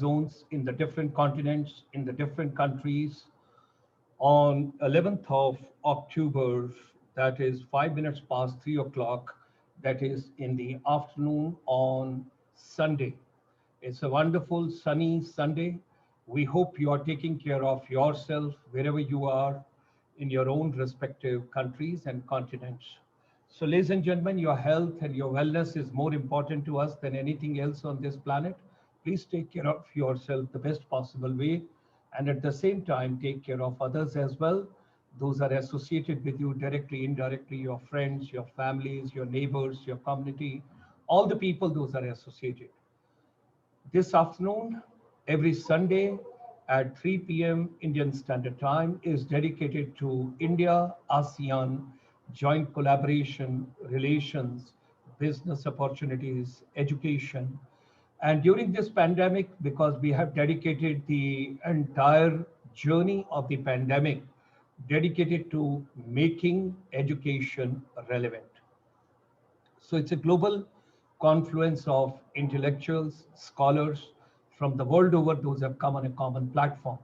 zones in the different continents, in the different countries. On 11th of October, that is 5 minutes past 3 o'clock, that is in the afternoon on Sunday. It's a wonderful sunny Sunday. We hope you are taking care of yourself wherever you are in your own respective countries and continents. So, ladies and gentlemen, your health and your wellness is more important to us than anything else on this planet. Please take care of yourself the best possible way, and at the same time, take care of others as well. Those are associated with you directly, indirectly, your friends, your families, your neighbors, your community, all the people those are associated. This afternoon, every Sunday at 3 p.m. Indian Standard Time is dedicated to India ASEAN joint collaboration, relations, business opportunities, education. And during this pandemic, because we have dedicated the entire journey of the pandemic dedicated to making education relevant. So it's a global confluence of intellectuals, scholars from the world over, those have come on a common platform.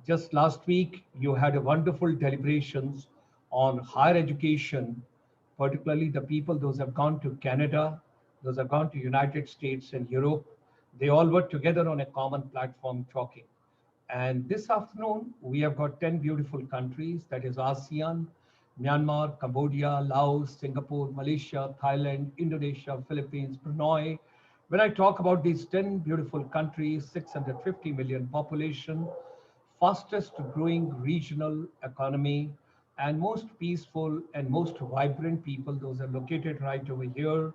Just last week, you had a wonderful deliberations on higher education, particularly the people, those have gone to Canada, those have gone to United States and Europe. They all were together on a common platform talking. And this afternoon, we have got 10 beautiful countries, that is ASEAN, Myanmar, Cambodia, Laos, Singapore, Malaysia, Thailand, Indonesia, Philippines, Brunei. When I talk about these 10 beautiful countries, 650 million population, fastest growing regional economy, and most peaceful and most vibrant people, those are located right over here.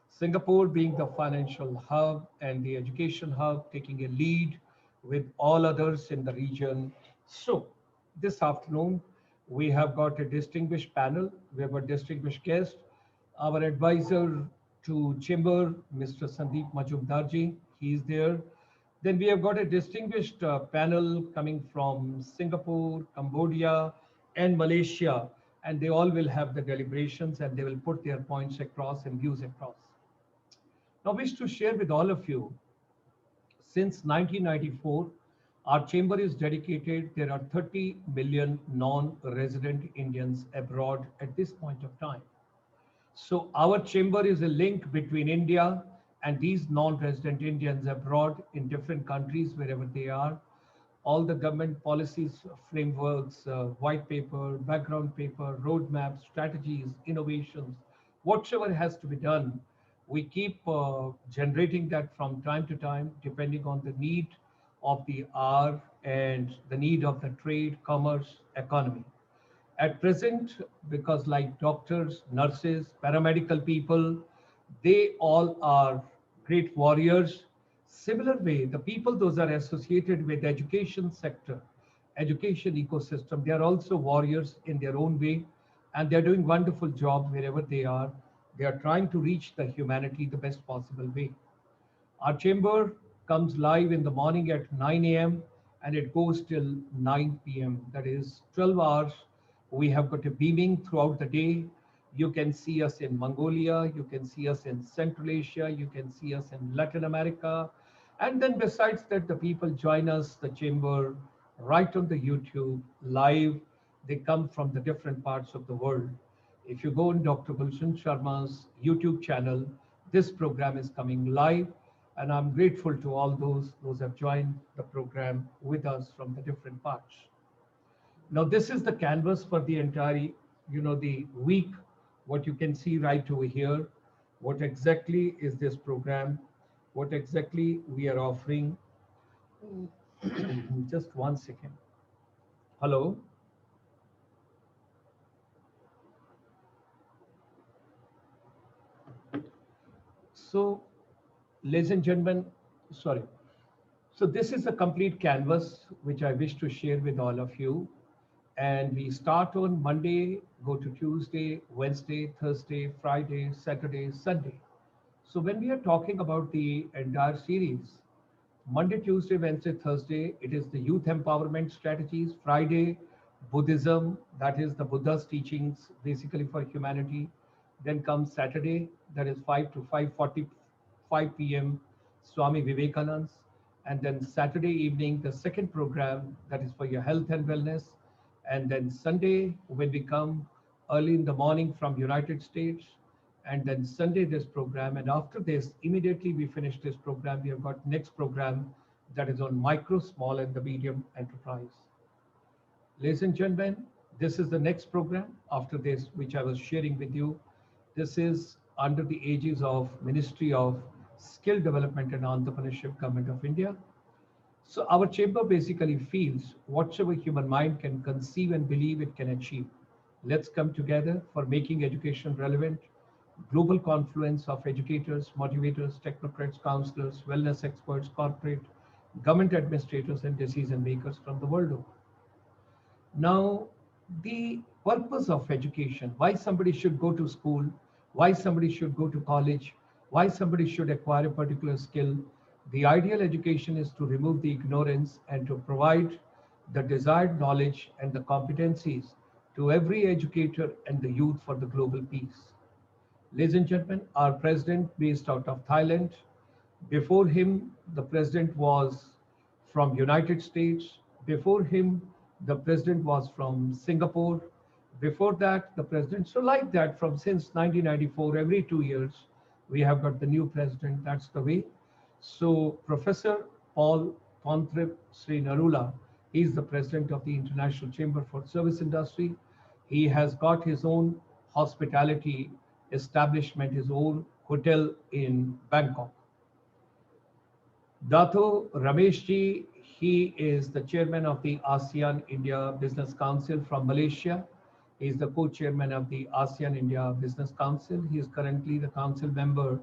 Singapore being the financial hub and the education hub, taking a lead with all others in the region. So this afternoon, we have got a distinguished panel. We have a distinguished guest, our advisor to Chamber, Mr. Sandeep Majumdarji, he is there. Then we have got a distinguished panel coming from Singapore, Cambodia, and Malaysia, and they all will have the deliberations and they will put their points across and views across. Now, I wish to share with all of you, since 1994, our chamber is dedicated. There are 30 million non-resident Indians abroad at this point of time. So our chamber is a link between India and these non-resident Indians abroad in different countries, wherever they are. All the government policies, frameworks, white paper, background paper, roadmaps, strategies, innovations, whatever has to be done, we keep generating that from time to time, depending on the need of the hour and the need of the trade, commerce, economy. At present, because like doctors, nurses, paramedical people, they all are great warriors. Similar way, the people those are associated with education sector, education ecosystem, they are also warriors in their own way, and they're doing wonderful job wherever they are. They are trying to reach the humanity the best possible way. Our chamber comes live in the morning at 9 a.m. and it goes till 9 p.m. That is 12 hours. We have got a beaming throughout the day. You can see us in Mongolia, you can see us in Central Asia, you can see us in Latin America. And then besides that, the people join us, the chamber, right on the YouTube, live. They come from the different parts of the world. If you go on Dr. Gulshan Sharma's YouTube channel, this program is coming live. And I'm grateful to all those have joined the program with us from the different parts. Now, this is the canvas for the entire, the week, what you can see right over here. What exactly is this program? What exactly we are offering? Just 1 second. Hello? So, ladies and gentlemen, sorry. So this is a complete canvas which I wish to share with all of you. And we start on Monday, go to Tuesday, Wednesday, Thursday, Friday, Saturday, Sunday. So when we are talking about the entire series, Monday, Tuesday, Wednesday, Thursday, it is the youth empowerment strategies. Friday, Buddhism, that is the Buddha's teachings, basically for humanity. Then comes Saturday, that is 5 to 5:45 p.m., Swami Vivekananda's. And then Saturday evening, the second program that is for your health and wellness. And then Sunday, when we come early in the morning from United States, and then Sunday this program. And after this, immediately we finish this program, we have got next program that is on micro, small, and the medium enterprise. Ladies and gentlemen, this is the next program after this, which I was sharing with you. This is under the aegis of Ministry of Skill Development and Entrepreneurship, Government of India. So our chamber basically feels whatsoever human mind can conceive and believe it can achieve. Let's come together for making education relevant. Global confluence of educators, motivators, technocrats, counselors, wellness experts, corporate, government administrators, and decision makers from the world over. Now, the purpose of education, why somebody should go to school, why somebody should go to college, why somebody should acquire a particular skill. The ideal education is to remove the ignorance and to provide the desired knowledge and the competencies to every educator and the youth for the global peace. Ladies and gentlemen, our president based out of Thailand. Before him, the president was from United States. Before him, the president was from Singapore. Before that, the president. So like that, from since 1994, every 2 years, we have got the new president. That's the way. So Professor Paul Pornthep Sri Narula, he's the president of the International Chamber for Service Industry. He has got his own hospitality establishment, his own hotel in Bangkok. Dato Ramesh ji, he is the chairman of the ASEAN-India Business Council from Malaysia. He is the co-chairman of the ASEAN-India Business Council. He is currently the council member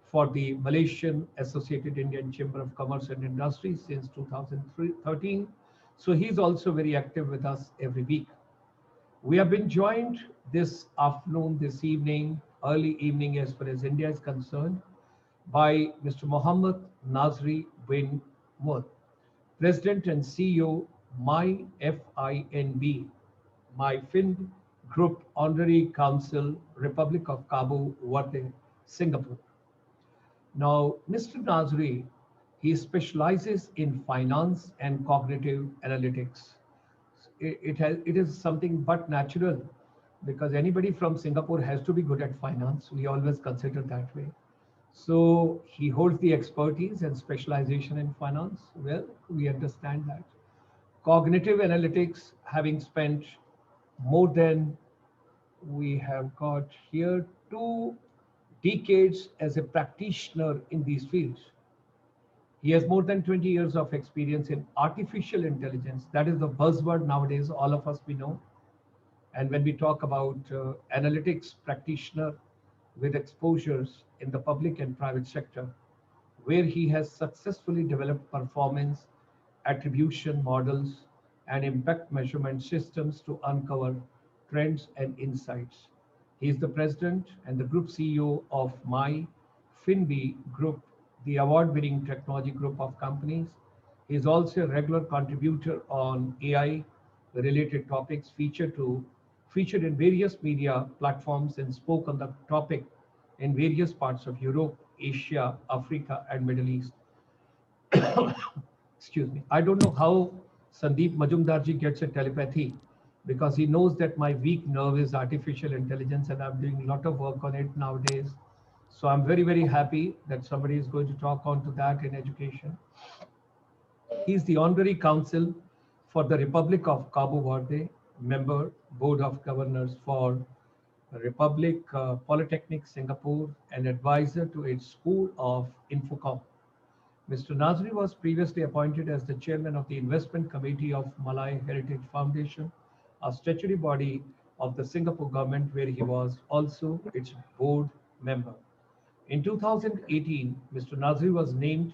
for the Malaysian Associated Indian Chamber of Commerce and Industry since 2013. So he's also very active with us every week. We have been joined this afternoon, this evening, early evening as far as India is concerned, by Mr. Mohammed Nazri bin Mud, President and CEO, MAICCI, MyFin Group Honorary Council, Republic of Cabo Verde, Singapore. Now, Mr. Nazri, he specializes in finance and cognitive analytics. It is something but natural because anybody from Singapore has to be good at finance. We always consider that way. So he holds the expertise and specialization in finance. Well, we understand that. Cognitive analytics, having spent more than, we have got here 2 decades as a practitioner in these fields. He has more than 20 years of experience in artificial intelligence. That is the buzzword nowadays, all of us we know. And when we talk about analytics practitioner with exposures in the public and private sector, where he has successfully developed performance attribution models and impact measurement systems to uncover trends and insights. He is the president and the group CEO of MyFinB Group, the award-winning technology group of companies. He is also a regular contributor on AI-related topics, featured in various media platforms and spoke on the topic in various parts of Europe, Asia, Africa, and Middle East. Excuse me. I don't know how Sandeep Majumdarji gets a telepathy because he knows that my weak nerve is artificial intelligence and I'm doing a lot of work on it nowadays. So I'm very, very happy that somebody is going to talk on to that in education. He is the honorary counsel for the Republic of Cabo Verde, member, Board of Governors for Republic Polytechnic Singapore, and advisor to its School of Infocom. Mr. Nazri was previously appointed as the chairman of the Investment Committee of Malay Heritage Foundation, a statutory body of the Singapore government, where he was also its board member. In 2018, Mr. Nazri was named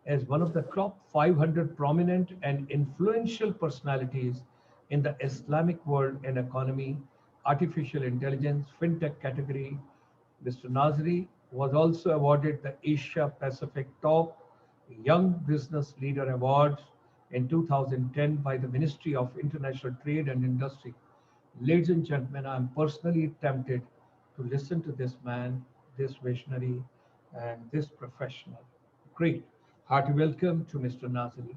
as one of the top 500 prominent and influential personalities in the Islamic world and economy, artificial intelligence, fintech category. Mr. Nazri was also awarded the Asia Pacific Top Young Business Leader Awards in 2010 by the Ministry of International Trade and Industry. Ladies and gentlemen, I'm personally tempted to listen to this man, this visionary, and this professional. Great. Hearty welcome to Mr. Nazari.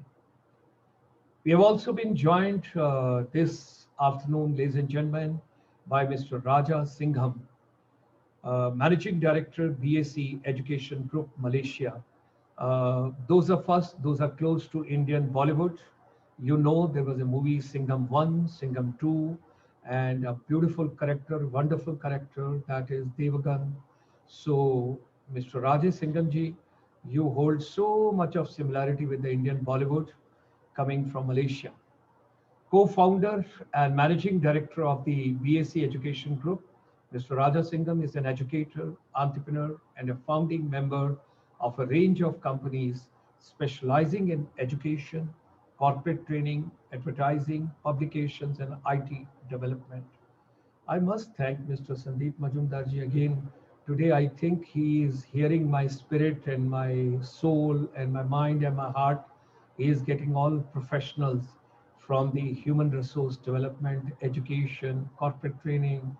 We have also been joined this afternoon, ladies and gentlemen, by Mr. Raja Singham, Managing Director, BAC Education Group, Malaysia. Those of us, those are close to Indian Bollywood, you know there was a movie Singham 1, Singham 2, and a beautiful character, wonderful character, that is Devagan. So, Mr. Rajesh Singhamji, you hold so much of similarity with the Indian Bollywood coming from Malaysia. Co-founder and managing director of the BAC Education Group, Mr. Raja Singham is an educator, entrepreneur, and a founding member of a range of companies specializing in education, corporate training, advertising, publications, and IT development. I must thank Mr. Sandeep Majumdarji again. Today, I think he is hearing my spirit and my soul and my mind and my heart. He is getting all professionals from the human resource development, education, corporate training,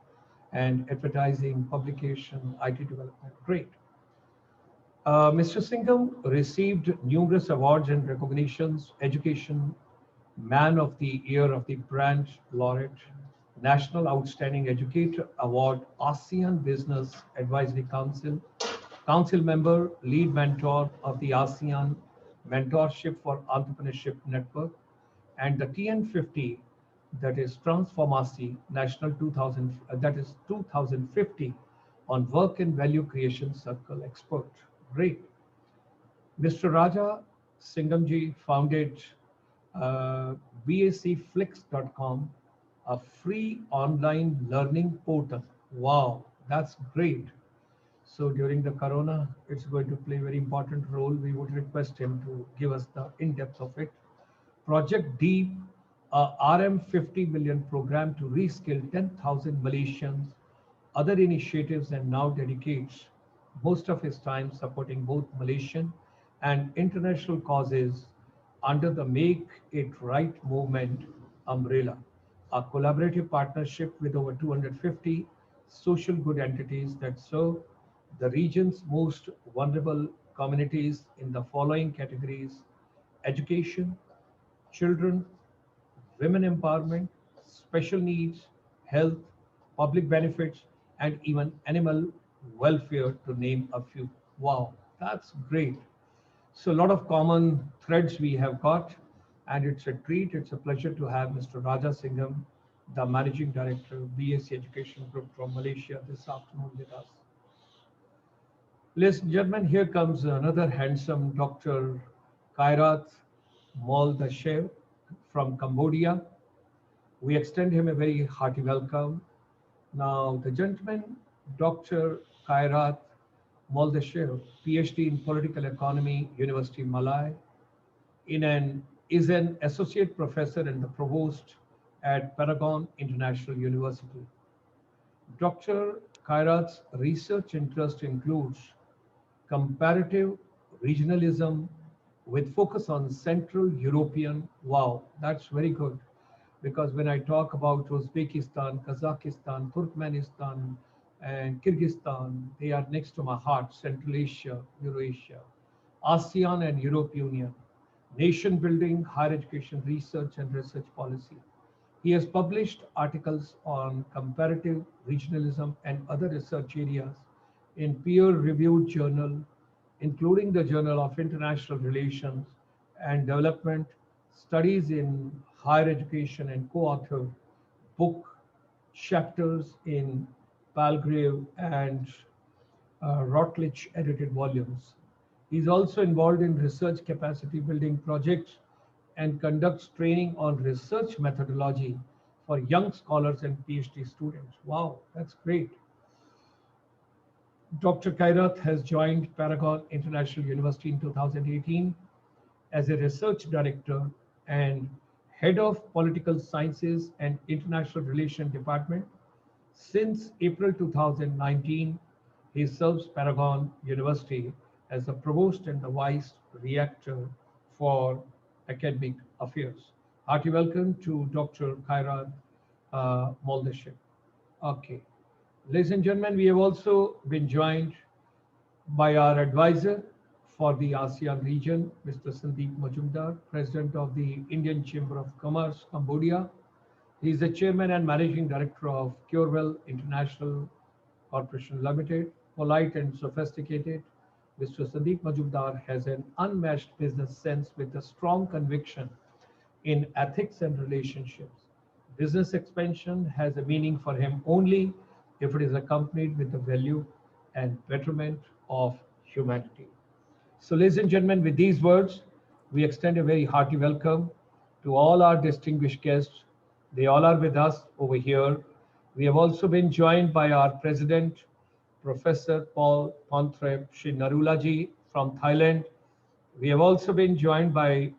and advertising, publication, IT development. Great. Mr. Singham received numerous awards and recognitions, Education Man of the Year of the Brand Laureate, National Outstanding Educator Award, ASEAN Business Advisory Council, Council Member, Lead Mentor of the ASEAN Mentorship for Entrepreneurship Network, and the TN50, that is Transformasi National 2000, that is 2050 on Work and Value Creation Circle Expert. Great. Mr. Raja Singhamji founded bacflix.com, a free online learning portal. Wow, that's great. So during the corona, it's going to play a very important role. We would request him to give us the in-depth of it. Project Deep, a RM 50 million program to reskill 10,000 Malaysians, other initiatives, and now dedicates most of his time supporting both Malaysian and international causes under the Make It Right movement umbrella, a collaborative partnership with over 250 social good entities that serve the region's most vulnerable communities in the following categories: education, children, women empowerment, special needs, health, public benefits, and even animal welfare, to name a few. Wow, that's great. So a lot of common threads we have got, and it's a treat, it's a pleasure to have Mr. Raja Singham, the Managing Director, BAC Education Group from Malaysia, this afternoon with us. Ladies and gentlemen, here comes another handsome Dr. Kairat Moldashev from Cambodia. We extend him a very hearty welcome. Now, the gentleman, Dr. Kairat Moldashev, PhD in Political Economy, University Malay, is an associate professor and the provost at Paragon International University. Dr. Kairat's research interest includes comparative regionalism with focus on Central European. Wow, that's very good. Because when I talk about Uzbekistan, Kazakhstan, Turkmenistan, and Kyrgyzstan, they are next to my heart: Central Asia, Eurasia, ASEAN and European Union, nation building, higher education research and research policy. He has published articles on comparative regionalism and other research areas in peer-reviewed journal, including the Journal of International Relations and Development, studies in higher education, and co-authored book chapters in Palgrave and Routledge edited volumes. He's also involved in research capacity building projects and conducts training on research methodology for young scholars and PhD students. Wow, that's great. Dr. Kairat has joined Paragon International University in 2018 as a research director and head of political sciences and international relations department. Since April 2019, he serves Paragon University as the provost and the vice rector for academic affairs. Hearty welcome to Dr. Kairat Moldashev. Okay. Ladies and gentlemen, we have also been joined by our advisor for the ASEAN region, Mr. Sandeep Majumdar, President of the Indian Chamber of Commerce, Cambodia. He is the Chairman and Managing Director of Curewell International Corporation Limited. Polite and sophisticated, Mr. Sandeep Majumdar has an unmatched business sense with a strong conviction in ethics and relationships. Business expansion has a meaning for him only if it is accompanied with the value and betterment of humanity. So, ladies and gentlemen, with these words, we extend a very hearty welcome to all our distinguished guests. They all are with us over here. We have also been joined by our President, Professor Pornthep Sri Narula ji from Thailand. We have also been joined by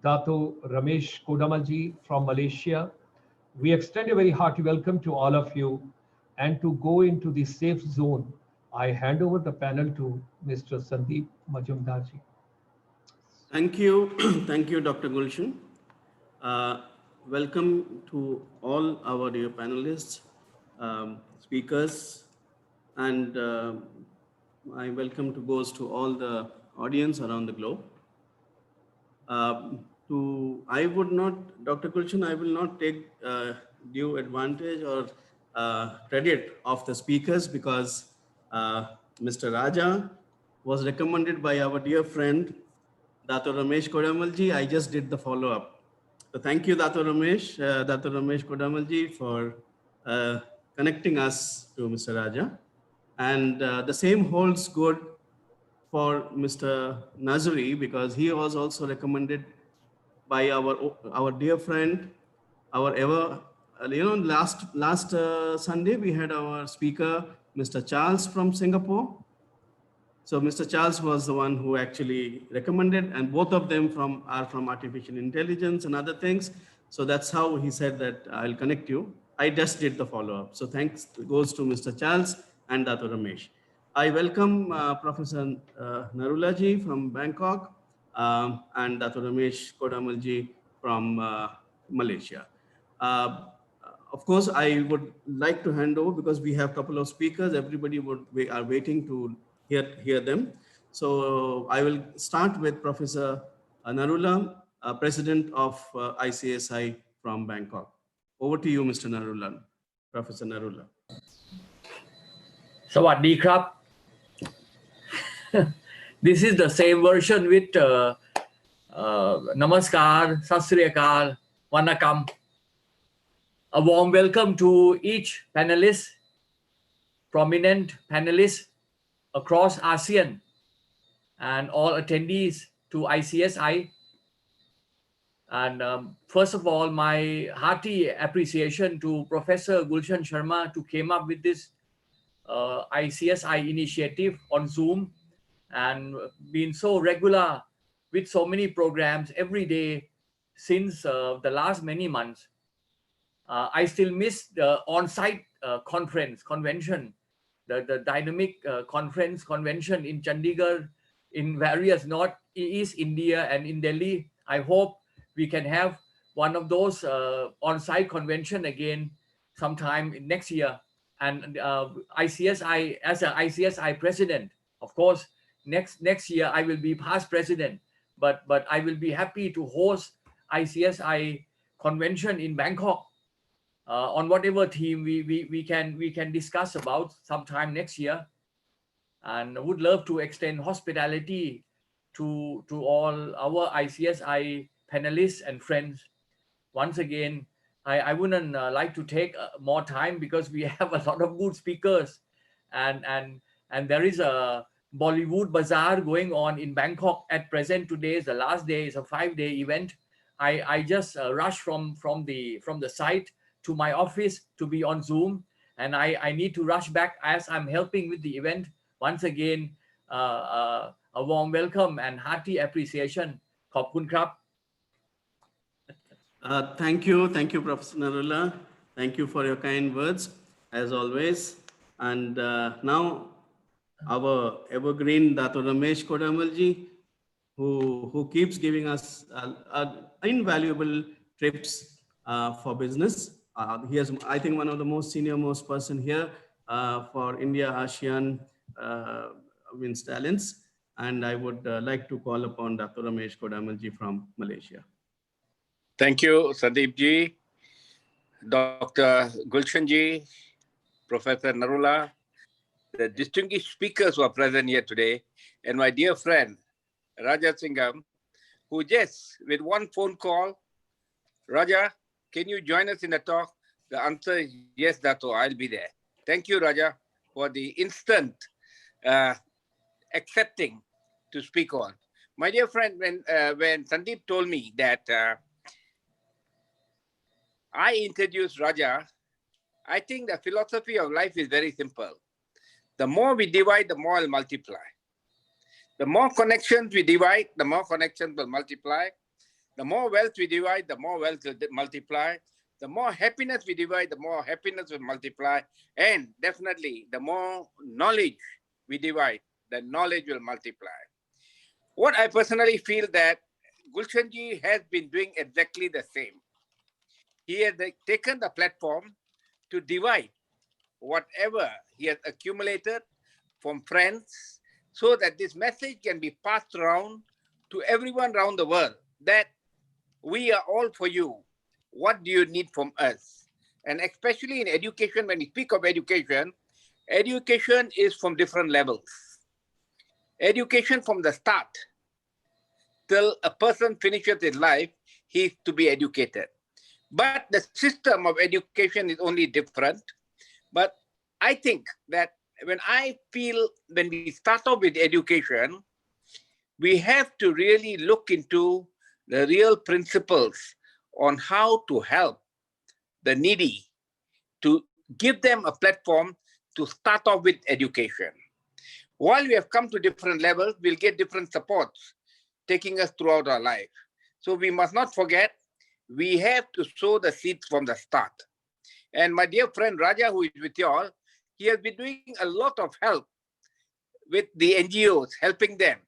Dato Ramesh Kodammal ji from Malaysia. We extend a very hearty welcome to all of you, and to go into the safe zone, I hand over the panel to Mr. Sandeep Majumdar ji. Thank you. Thank you, Dr. Gulshan. Welcome to all our dear panelists, speakers, and my welcome goes to all the audience around the globe. I would not, Dr. Gulshan, I will not take due advantage or credit of the speakers, because Mr. Raja was recommended by our dear friend, Dato Ramesh Kodammal ji. I just did the follow-up. So thank you, Dato Ramesh Kodammal ji, for connecting us to Mr. Raja. And the same holds good for Mr. Nazri, because he was also recommended by our dear friend, our ever, last Sunday we had our speaker, Mr. Charles from Singapore. So Mr. Charles was the one who actually recommended, and both of them are from artificial intelligence and other things. So that's how he said that I'll connect you. I just did the follow-up. So thanks goes to Mr. Charles and Dato Ramesh. I welcome Professor Narula ji from Bangkok and Dato Ramesh Kodammal ji from Malaysia. Of course, I would like to hand over, because we have a couple of speakers. Everybody we are waiting to hear them. So I will start with Professor Narula, President of ICSI from Bangkok. Over to you, Mr. Narula, Professor Narula. สวัสดีครับ This is the same version with Namaskar, Sat Sri Akal, Vanakkam. A warm welcome to each panelist, prominent panelists across ASEAN, and all attendees to ICSI. And first of all, my hearty appreciation to Professor Gulshan Sharma to came up with this ICSI initiative on Zoom, and been so regular with so many programs every day since the last many months. I still miss the on-site convention, the dynamic convention in Chandigarh, in various Northeast India and in Delhi. I hope we can have one of those on-site convention again sometime next year. And ICSI, as an ICSI president, of course, next year I will be past president, but I will be happy to host ICSI convention in Bangkok on whatever theme we can discuss about sometime next year, and would love to extend hospitality to all our ICSI panelists and friends. Once again, I wouldn't like to take more time, because we have a lot of good speakers, and there is a Bollywood bazaar going on in Bangkok at present. Today is the last day. It's a 5-day event. I just rushed from the site to my office to be on Zoom, and I need to rush back as I'm helping with the event. Once again, a warm welcome and hearty appreciation. ขอบคุณครับ Thank you, Professor Narula. Thank you for your kind words, as always. And now our evergreen Dato Ramesh Kodammal ji, who keeps giving us invaluable trips for business. He is, I think, one of the most person here for India ASEAN talents. And I would like to call upon Dr. Ramesh Kodammal ji from Malaysia. Thank you, Sandeep ji, Dr. Gulshan ji, Professor Narula, the distinguished speakers who are present here today, and my dear friend, Raja Singham, who just with one phone call, Raja, can you join us in the talk? The answer is yes, Dato, I'll be there. Thank you, Raja, for the instant accepting to speak on. My dear friend, when Sandeep told me that I introduced Raja, I think the philosophy of life is very simple. The more we divide, the more it'll multiply. The more connections we divide, the more connections will multiply. The more wealth we divide, the more wealth will multiply. The more happiness we divide, the more happiness will multiply. And definitely, the more knowledge we divide, the knowledge will multiply. What I personally feel that Gulshan ji has been doing exactly the same. He has taken the platform to divide whatever he has accumulated from friends so that this message can be passed around to everyone around the world that we are all for you. What do you need from us? And especially in education, when we speak of education, education is from different levels. Education from the start till a person finishes his life, he is to be educated. But the system of education is only different. But I think that when we start off with education, we have to really look into the real principles on how to help the needy, to give them a platform to start off with education. While we have come to different levels, we'll get different supports taking us throughout our life. So we must not forget, we have to sow the seeds from the start. And my dear friend Raja, who is with you all, he has been doing a lot of help with the NGOs, helping them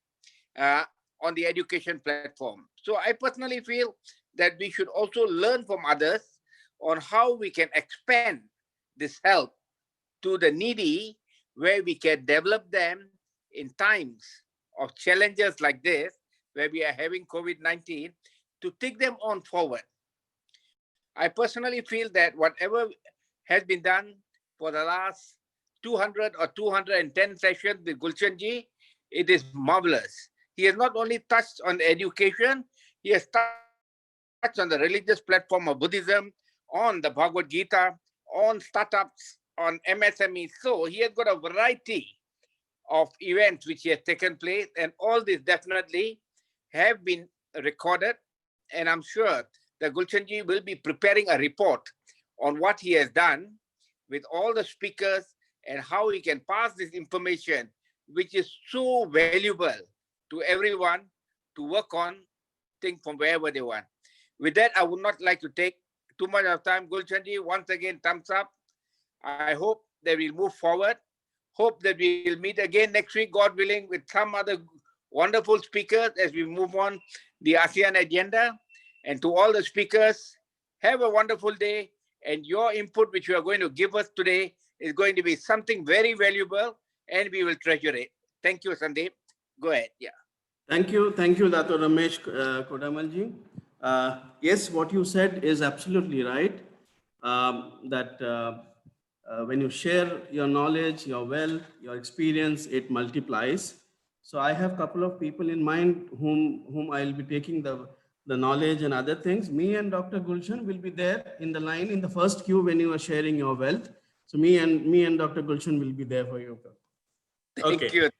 on the education platform. So I personally feel that we should also learn from others on how we can expand this help to the needy, where we can develop them in times of challenges like this, where we are having COVID-19, to take them on forward. I personally feel that whatever has been done for the last 200 or 210 sessions with Gulshan ji, it is marvelous. He has not only touched on education, he has touched on the religious platform of Buddhism, on the Bhagavad Gita, on startups, on MSME. So he has got a variety of events which has taken place, and all this definitely have been recorded. And I'm sure that Gulshan ji will be preparing a report on what he has done with all the speakers and how he can pass this information, which is so valuable to everyone to work on things from wherever they want. With that, I would not like to take too much of time. Gulshan ji, once again, thumbs up. I hope that we'll move forward. Hope that we'll meet again next week, God willing, with some other wonderful speakers as we move on the ASEAN agenda. And to all the speakers, have a wonderful day. And your input, which you are going to give us today, is going to be something very valuable, and we will treasure it. Thank you, Sandeep. Go ahead. Yeah. Thank you, Dato Ramesh Kodammal ji. Yes, what you said is absolutely right. When you share your knowledge, your wealth, your experience, it multiplies. So I have a couple of people in mind whom I'll be taking the knowledge and other things. Me and Dr. Gulshan will be there in the line in the first queue when you are sharing your wealth. So me and Dr. Gulshan will be there for you. Thank you.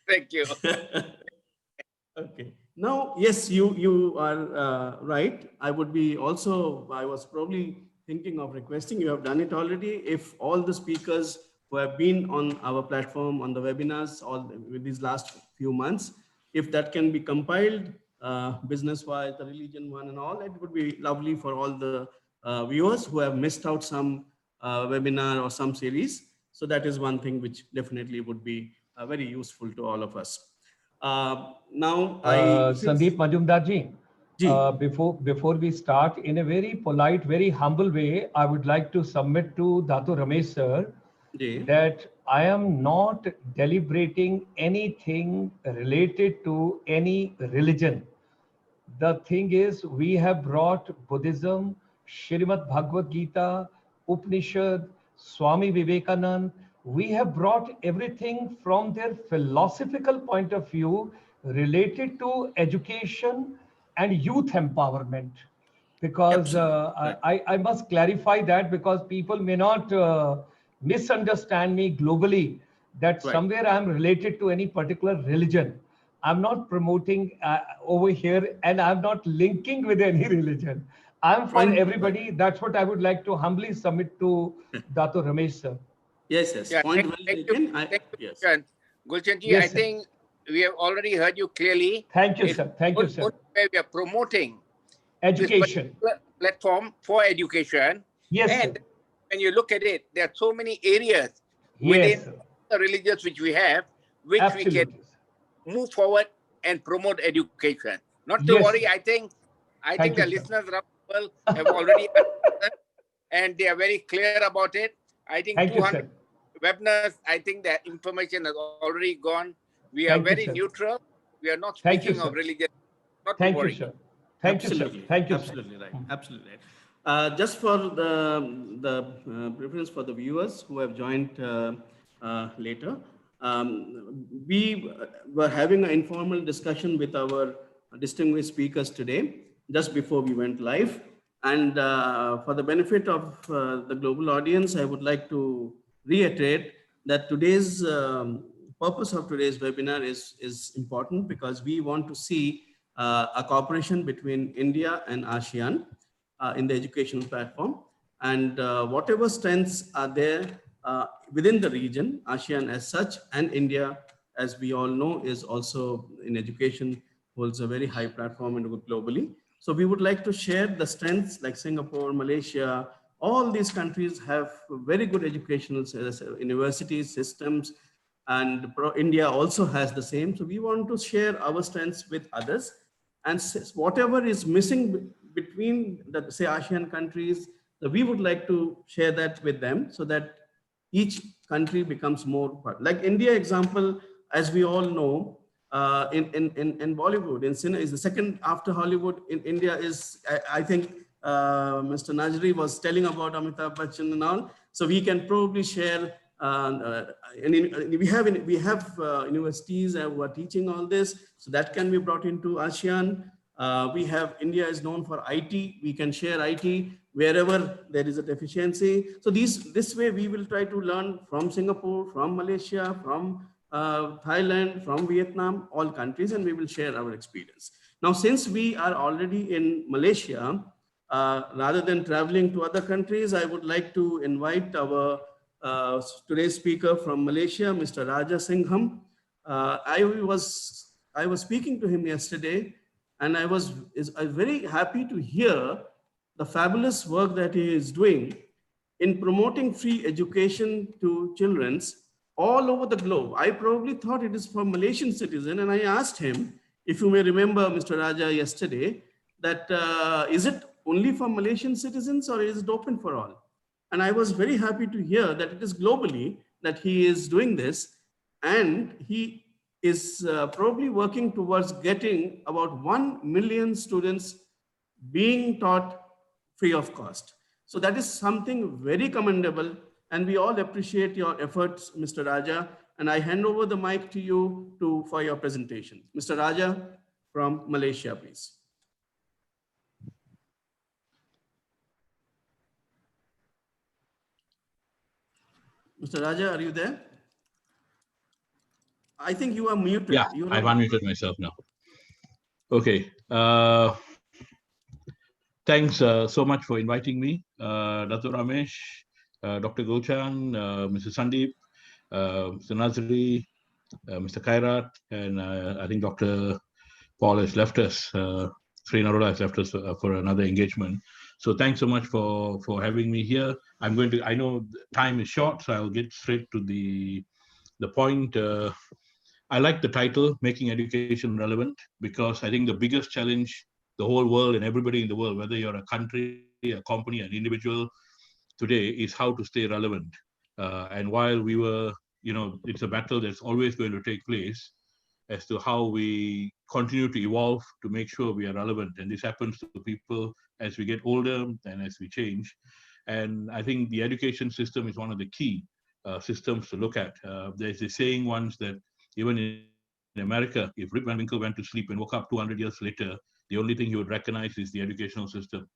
Thank you. Okay. Now, yes, you are right. I was probably thinking of requesting, you have done it already. If all the speakers who have been on our platform, on the webinars, with these last few months, if that can be compiled, business-wise, the religion one and all, it would be lovely for all the viewers who have missed out some webinar or some series. So that is one thing which definitely would be very useful to all of us. Sandeep Majumdar ji, before we start, in a very polite, very humble way, I would like to submit to Dato Ramesh sir that I am not deliberating anything related to any religion. The thing is, we have brought Buddhism, Srimad Bhagavad Gita, Upanishad, Swami Vivekanand. We have brought everything from their philosophical point of view related to education and youth empowerment. Because Absolutely. I must clarify that, because people may not misunderstand me globally, that Right. somewhere I'm related to any particular religion. I'm not promoting over here, and I'm not linking with any religion. I'm for Point. everybody. That's what I would like to humbly submit to Dato Ramesh sir. Yes, yes. Yeah, Point well thank taken. you. Thank you, Yes. Gulshan. Gulshan ji, I Yes, sir. think we have already heard you clearly. Thank you, It's sir. Thank you, sir. only where we are promoting this Education. particular platform for education. Yes, sir. And when you look at it, there are so many areas Yes, within sir. the religions which we have, which we can Absolutely. move forward and promote education. Not to Yes, worry, sir. I think Thank the you, sir. listeners around the world have already understood and they are very clear about it. I think Thank you, 200 sir. webinars, I think that information has already gone. We are Thank you, very sir. neutral. We are not Thank you, speaking of sir. religion. Not to Thank you, worry. sir. Thank you, sir. Absolutely. Thank you, sir. Absolutely right. Absolutely right. Just for the preference for the viewers who have joined later, we were having an informal discussion with our distinguished speakers today, just before we went live. And for the benefit of the global audience, I would like to reiterate that today's purpose of today's webinar is important, because we want to see a cooperation between India and ASEAN in the educational platform. And whatever strengths are there within the region, ASEAN as such, and India, as we all know, is also in education, holds a very high platform globally. So we would like to share the strengths, like Singapore, Malaysia, all these countries have very good educational universities, systems, and India also has the same. So we want to share our strengths with others, and whatever is missing between the, say, ASEAN countries, we would like to share that with them, so that each country becomes more like India example. As we all know, in Bollywood, in cinema, is the second after Hollywood in India. Is I think Mr. Najri was telling about Amitabh Bachchan and all. So we can probably share. We have universities who are teaching all this, so that can be brought into ASEAN. We have India is known for IT. We can share IT wherever there is a deficiency. So this way we will try to learn from Singapore, from Malaysia, from Thailand, from Vietnam, all countries, and we will share our experience. Now, since we are already in Malaysia, rather than traveling to other countries, I would like to invite our today's speaker from Malaysia, Mr. Raja Singham. I was speaking to him yesterday, and I was very happy to hear the fabulous work that he is doing in promoting free education to children all over the globe. I probably thought it is for Malaysian citizen, and I asked him, if you may remember, Mr. Raja, yesterday, that is it only for Malaysian citizens or is it open for all? And I was very happy to hear that it is globally that he is doing this, and he is probably working towards getting about 1 million students being taught free of cost. So that is something very commendable, and we all appreciate your efforts, Mr. Raja. And I hand over the mic to you for your presentation. Mr. Raja from Malaysia, please. Mr. Raja, are you there? I think you are muted. Yeah, I've unmuted myself now. Okay. Thanks so much for inviting me, Dato Ramesh, Dr. Gulshan, Mr. Sandeep, Mr. Nazri, Mr. Khairat, and I think Dr. Paul has left us. Sri Narula has left us for another engagement. So thanks so much for having me here. I know time is short, so I'll get straight to the point. I like the title, Making Education Relevant, because I think the biggest challenge the whole world and everybody in the world, whether you're a country, a company, an individual today, is how to stay relevant. And while we were it's a battle that's always going to take place as to how we continue to evolve to make sure we are relevant. And this happens to people as we get older and as we change. And I think the education system is one of the key systems to look at. There's a saying once that even in America, if Rip Van Winkle went to sleep and woke up 200 years later, the only thing he would recognize is the educational system.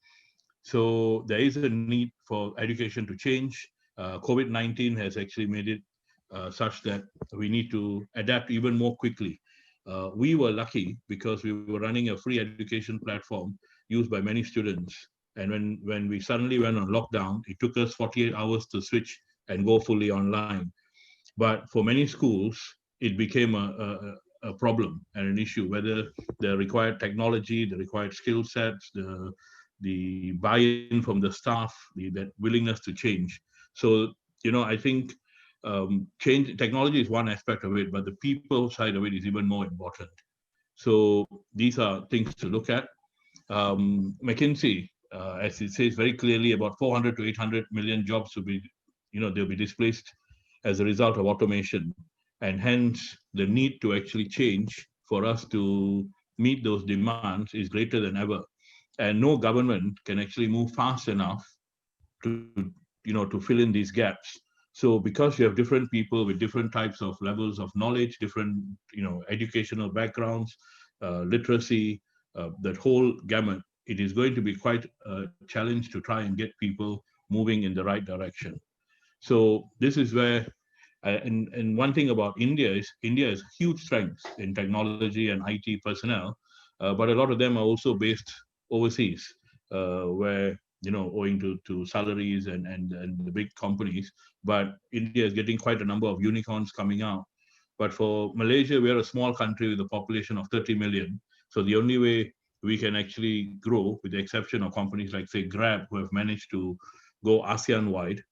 So there is a need for education to change. COVID-19 has actually made it such that we need to adapt even more quickly. We were lucky because we were running a free education platform used by many students. And when we suddenly went on lockdown, it took us 48 hours to switch and go fully online. But for many schools, it became a problem and an issue, whether the required technology, the required skill sets, the buy-in from the staff, that willingness to change. So, I think technology is one aspect of it, but the people side of it is even more important. So these are things to look at. McKinsey, as it says very clearly, about 400 to 800 million jobs will be, they'll be displaced as a result of automation. And hence, the need to actually change for us to meet those demands is greater than ever. And no government can actually move fast enough to, to fill in these gaps. So because you have different people with different types of levels of knowledge, different, educational backgrounds, literacy, that whole gamut, it is going to be quite a challenge to try and get people moving in the right direction. So this is where, and one thing about India has huge strengths in technology and IT personnel, but a lot of them are also based overseas, where, owing to salaries and the big companies. But India is getting quite a number of unicorns coming out. But for Malaysia, we are a small country with a population of 30 million. So the only way we can actually grow, with the exception of companies like, say, Grab, who have managed to go ASEAN-wide,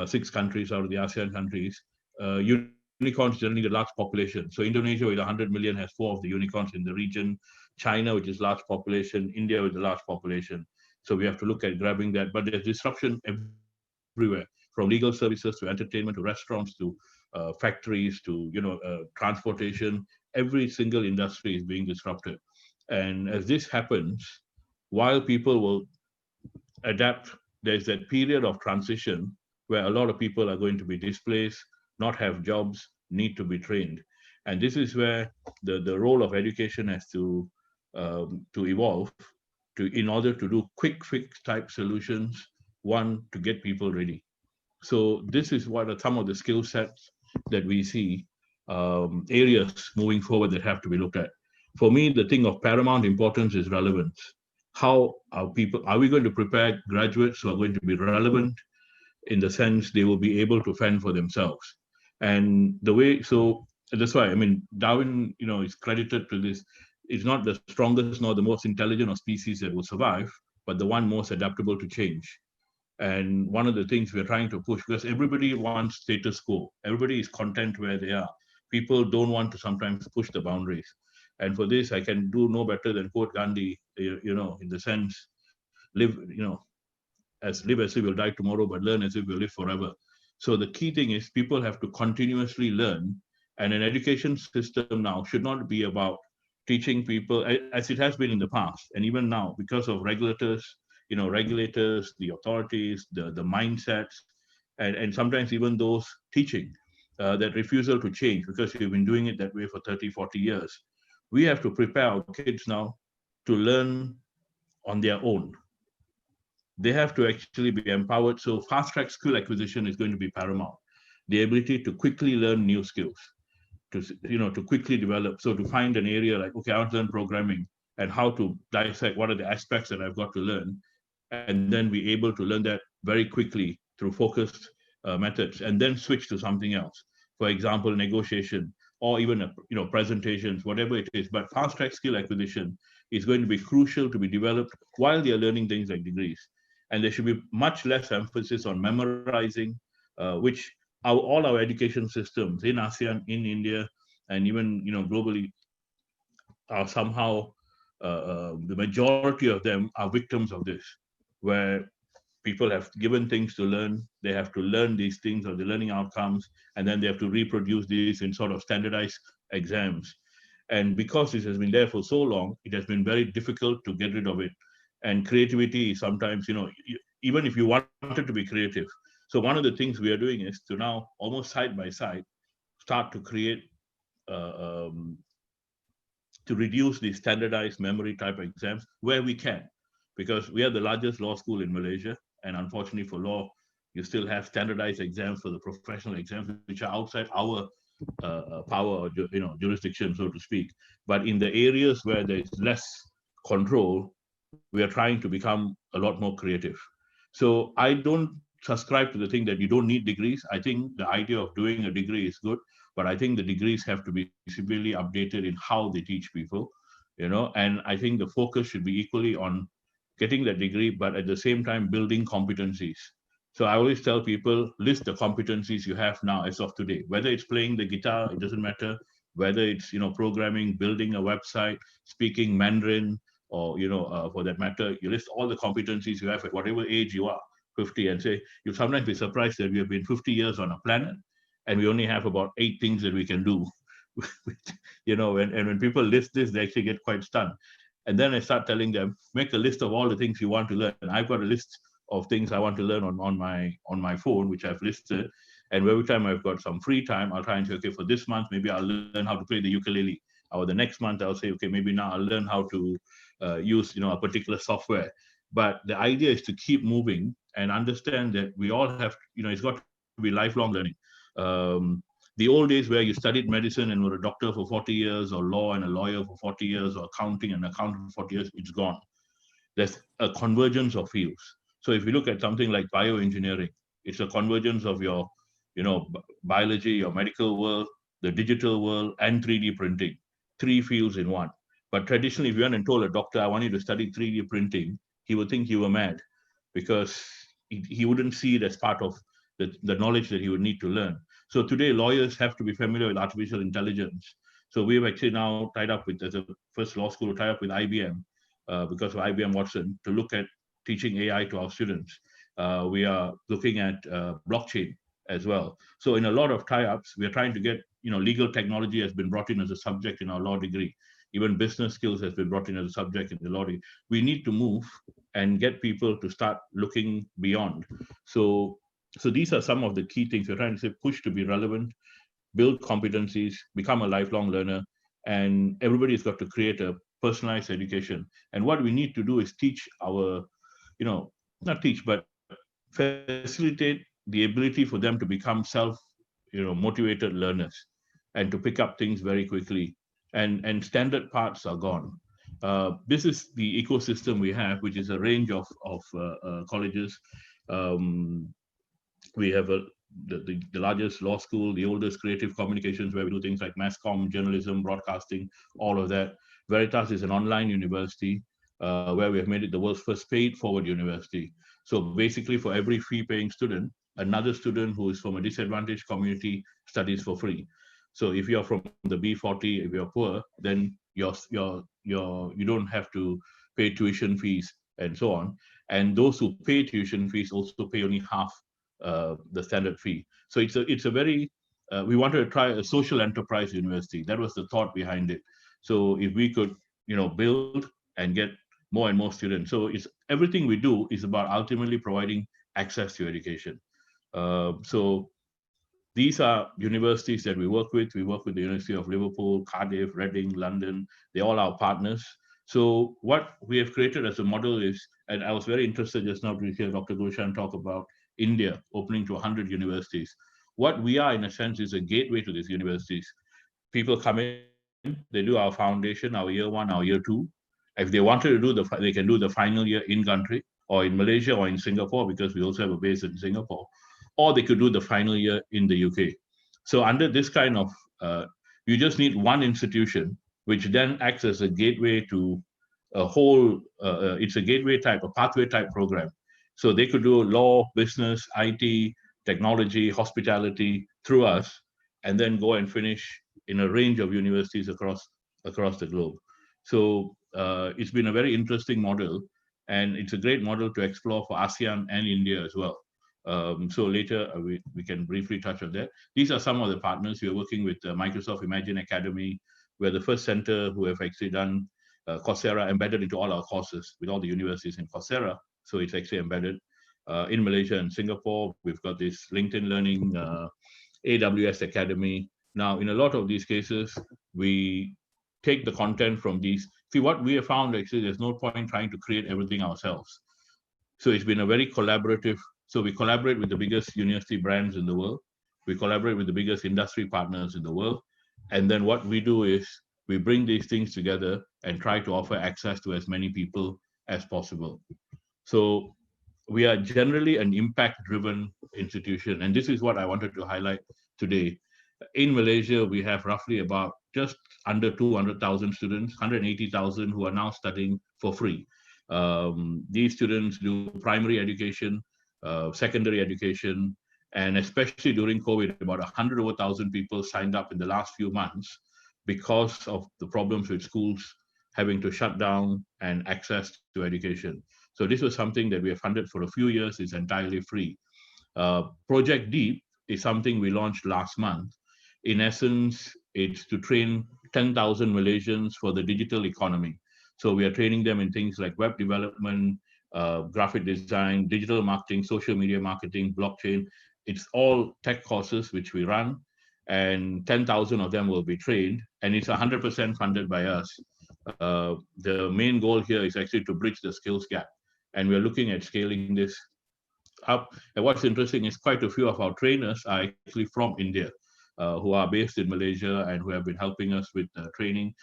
6 countries out of the ASEAN countries, unicorns generally a large population. So Indonesia with 100 million has 4 of the unicorns in the region. China, which is large population. India with a large population. So we have to look at grabbing that. But there's disruption everywhere, from legal services to entertainment to restaurants to factories to transportation. Every single industry is being disrupted. And as this happens, while people will adapt, there's that period of transition where a lot of people are going to be displaced, not have jobs, need to be trained. And this is where the role of education has to evolve in order to do quick fix type solutions, one, to get people ready. So this is what are some of the skill sets that we see, areas moving forward that have to be looked at. For me, the thing of paramount importance is relevance. How are we going to prepare graduates who are going to be relevant in the sense they will be able to fend for themselves? And so that's why, Darwin, is credited to this. It's not the strongest nor the most intelligent of species that will survive, but the one most adaptable to change. And one of the things we're trying to push, because everybody wants status quo, everybody is content where they are. People don't want to sometimes push the boundaries. And for this, I can do no better than quote Gandhi, in the sense, live as if we'll die tomorrow, but learn as if we'll live forever. So the key thing is people have to continuously learn. And an education system now should not be about teaching people as it has been in the past. And even now, because of regulators, the authorities, the mindsets, and sometimes even those teaching, that refusal to change because we've been doing it that way for 30, 40 years. We have to prepare our kids now to learn on their own. They have to actually be empowered. So fast-track skill acquisition is going to be paramount. The ability to quickly learn new skills, to quickly develop. So to find an area like, okay, I want to learn programming, and how to dissect what are the aspects that I've got to learn, and then be able to learn that very quickly through focused methods, and then switch to something else. For example, negotiation, or even presentations, whatever it is. But fast-track skill acquisition is going to be crucial to be developed while they are learning things like degrees. And there should be much less emphasis on memorizing, which all our education systems in ASEAN, in India, and even globally are somehow, the majority of them are victims of this, where people have given things to learn. They have to learn these things or the learning outcomes, and then they have to reproduce these in sort of standardized exams. And because this has been there for so long, it has been very difficult to get rid of it. And creativity is sometimes, even if you wanted to be creative. So one of the things we are doing is to now, almost side by side, start to create, to reduce the standardized memory type exams where we can, because we are the largest law school in Malaysia. And unfortunately for law, you still have standardized exams for the professional exams, which are outside our power or jurisdiction, so to speak. But in the areas where there is less control, we are trying to become a lot more creative. So I don't subscribe to the thing that you don't need degrees. I think the idea of doing a degree is good, but I think the degrees have to be severely updated in how they teach people, and I think the focus should be equally on getting that degree, but at the same time building competencies. So I always tell people, list the competencies you have now as of today, whether it's playing the guitar, it doesn't matter, whether it's, programming, building a website, speaking Mandarin, or, for that matter, you list all the competencies you have at whatever age you are, 50, and say, you'll sometimes be surprised that we have been 50 years on a planet and we only have about 8 things that we can do. And when people list this, they actually get quite stunned. And then I start telling them, make a list of all the things you want to learn. I've got a list of things I want to learn on my phone, which I've listed. And every time I've got some free time, I'll try and say, okay, for this month, maybe I'll learn how to play the ukulele. Or the next month, I'll say, okay, maybe now I'll learn how to use a particular software. But the idea is to keep moving and understand that we all have, it's got to be lifelong learning. The old days where you studied medicine and were a doctor for 40 years, or law and a lawyer for 40 years, or accounting and accountant for 40 years, it's gone. There's a convergence of fields. So if you look at something like bioengineering, it's a convergence of your, biology, your medical world, the digital world, and 3D printing, 3 fields in one. But traditionally, if you went and told a doctor, I want you to study 3D printing, he would think you were mad, because he wouldn't see it as part of the knowledge that he would need to learn. So today, lawyers have to be familiar with artificial intelligence. So we've actually now tied up with, as a first law school, to tie up with IBM, because of IBM Watson, to look at teaching AI to our students. We are looking at blockchain as well. So in a lot of tie-ups, we are trying to get, legal technology has been brought in as a subject in our law degree. Even business skills has been brought in as a subject in the law degree. We need to move and get people to start looking beyond. So these are some of the key things. We're trying to say, push to be relevant, build competencies, become a lifelong learner, and everybody's got to create a personalized education. And what we need to do is teach our, not teach, but facilitate the ability for them to become motivated learners and to pick up things very quickly. And standard parts are gone. This is the ecosystem we have, which is a range of colleges. We have the largest law school, the oldest creative communications, where we do things like mass comm, journalism, broadcasting, all of that. Veritas is an online university where we have made it the world's first paid forward university. So basically, for every fee-paying student, another student who is from a disadvantaged community studies for free. So if you're from the B40, if you're poor, then you don't have to pay tuition fees and so on. And those who pay tuition fees also pay only half the standard fee. So it's a very we wanted to try a social enterprise university. That was the thought behind it. So if we could build and get more and more students. So it's everything we do is about ultimately providing access to education. So these are universities that we work with. We work with the University of Liverpool, Cardiff, Reading, London. They're all our partners. So what we have created as a model is, and I was very interested just now to hear Dr. Gulshan talk about India opening to 100 universities. What we are, in a sense, is a gateway to these universities. People come in, they do our foundation, our year 1, our year 2. If they wanted to do they can do the final year in country or in Malaysia or in Singapore, because we also have a base in Singapore, or they could do the final year in the UK. So under this kind of, you just need one institution, which then acts as a gateway to a whole, it's a gateway type, a pathway type program. So they could do law, business, IT, technology, hospitality through us, and then go and finish in a range of universities across the globe. So it's been a very interesting model. And it's a great model to explore for ASEAN and India as well. So later we can briefly touch on that. These are some of the partners. We are working with Microsoft Imagine Academy. We're the first center who have actually done Coursera embedded into all our courses with all the universities in Coursera. So it's actually embedded in Malaysia and Singapore. We've got this LinkedIn Learning, AWS Academy. Now, in a lot of these cases, we take the content from these. See, what we have found actually, there's no point trying to create everything ourselves. So it's been a very collaborative. So we collaborate with the biggest university brands in the world. We collaborate with the biggest industry partners in the world. And then what we do is we bring these things together and try to offer access to as many people as possible. So we are generally an impact-driven institution. And this is what I wanted to highlight today. In Malaysia, we have roughly about just under 200,000 students, 180,000 who are now studying for free. These students do primary education, secondary education, and especially during COVID, about 100,000 people signed up in the last few months because of the problems with schools having to shut down and access to education. So this was something that we have funded for a few years. It's entirely free. Project Deep is something we launched last month. In essence, it's to train 10,000 Malaysians for the digital economy. So we are training them in things like web development, graphic design, digital marketing, social media marketing, blockchain. It's all tech courses which we run, and 10,000 of them will be trained, and it's 100% funded by us. The main goal here is actually to bridge the skills gap, and we're looking at scaling this up. And what's interesting is quite a few of our trainers are actually from India, who are based in Malaysia and who have been helping us with training.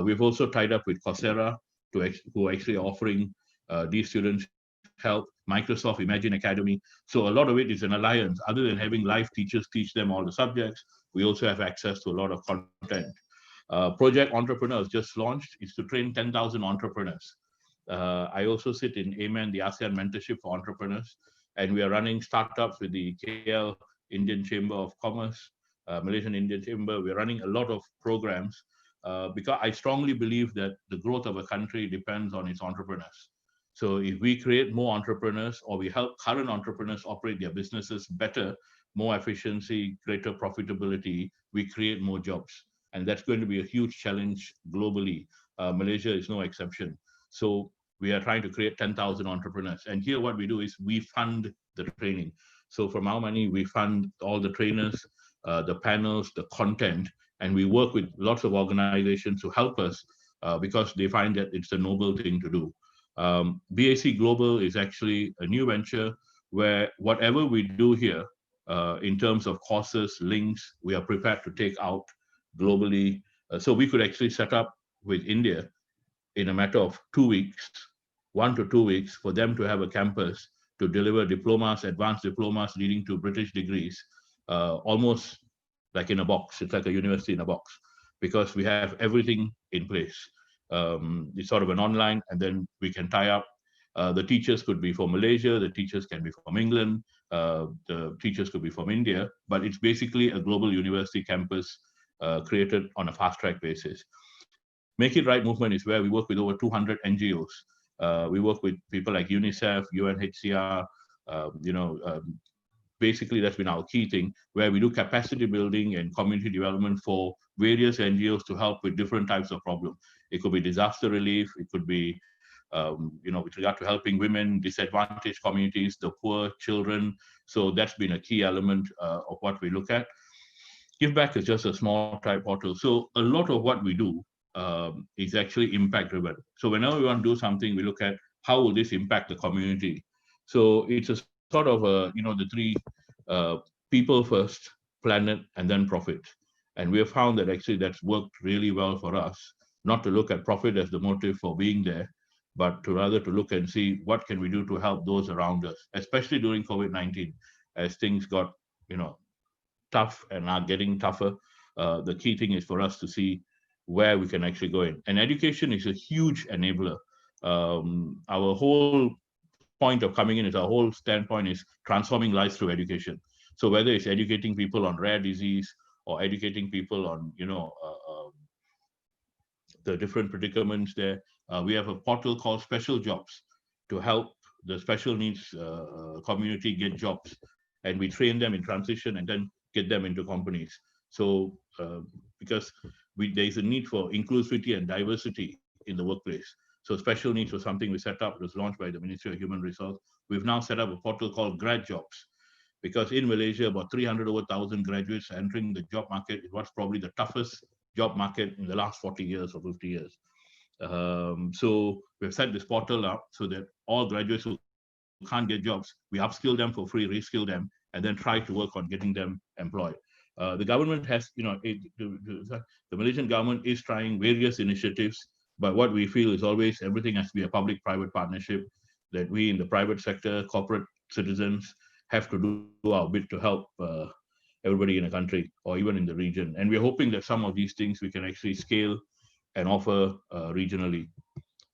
We've also tied up with Coursera, who are actually offering these students help, Microsoft Imagine Academy. So a lot of it is an alliance. Other than having live teachers teach them all the subjects, we also have access to a lot of content. Project Entrepreneurs just launched. It's to train 10,000 entrepreneurs. I also sit in AMEN, the ASEAN Mentorship for Entrepreneurs, and we are running startups with the KL Indian Chamber of Commerce, Malaysian Indian Chamber. We're running a lot of programs because I strongly believe that the growth of a country depends on its entrepreneurs. So if we create more entrepreneurs, or we help current entrepreneurs operate their businesses better, more efficiency, greater profitability, we create more jobs. And that's going to be a huge challenge globally. Malaysia is no exception. So we are trying to create 10,000 entrepreneurs. And here what we do is we fund the training. So from our money, we fund all the trainers, the panels, the content, and we work with lots of organizations to help us because they find that it's a noble thing to do. BAC Global is actually a new venture where whatever we do here in terms of courses, links, we are prepared to take out globally. So we could actually set up with India in a matter of 2 weeks, 1 to 2 weeks, for them to have a campus to deliver diplomas, advanced diplomas leading to British degrees, almost like in a box. It's like a university in a box because we have everything in place. It's sort of an online, and then we can tie up. The teachers could be from Malaysia, the teachers can be from England, the teachers could be from India, but it's basically a global university campus created on a fast track basis. Make It Right movement is where we work with over 200 NGOs. We work with people like UNICEF, UNHCR, basically that's been our key thing, where we do capacity building and community development for various NGOs to help with different types of problems. It could be disaster relief, it could be with regard to helping women, disadvantaged communities, the poor, children. So that's been a key element of what we look at. Give Back is just a small type portal. So a lot of what we do is actually impact driven. So whenever we want to do something, we look at how will this impact the community. So it's a sort of the three people first, planet, and then profit. And we have found that actually that's worked really well for us, not to look at profit as the motive for being there, but to rather to look and see what can we do to help those around us, especially during COVID-19, as things got tough and are getting tougher. The key thing is for us to see where we can actually go in. And education is a huge enabler. Our whole point of coming in is, our whole standpoint is transforming lives through education. So whether it's educating people on rare disease or educating people on, the different predicaments there, we have a portal called Special Jobs. to help the special needs community get jobs, and we train them in transition and then get them into companies. So because there is a need for inclusivity and diversity in the workplace. So special needs was something we set up. It was launched by the Ministry of Human Resource. We've now set up a portal called Grad Jobs, because in Malaysia, about 300,000 graduates are entering the job market. It was probably the toughest job market in the last 40 years or 50 years. So we've set this portal up so that all graduates who can't get jobs, we upskill them for free, reskill them, and then try to work on getting them employed. The government has, the Malaysian government is trying various initiatives, but what we feel is always everything has to be a public-private partnership, that we in the private sector, corporate citizens, have to do our bit to help everybody in a country or even in the region. And we're hoping that some of these things we can actually scale and offer regionally.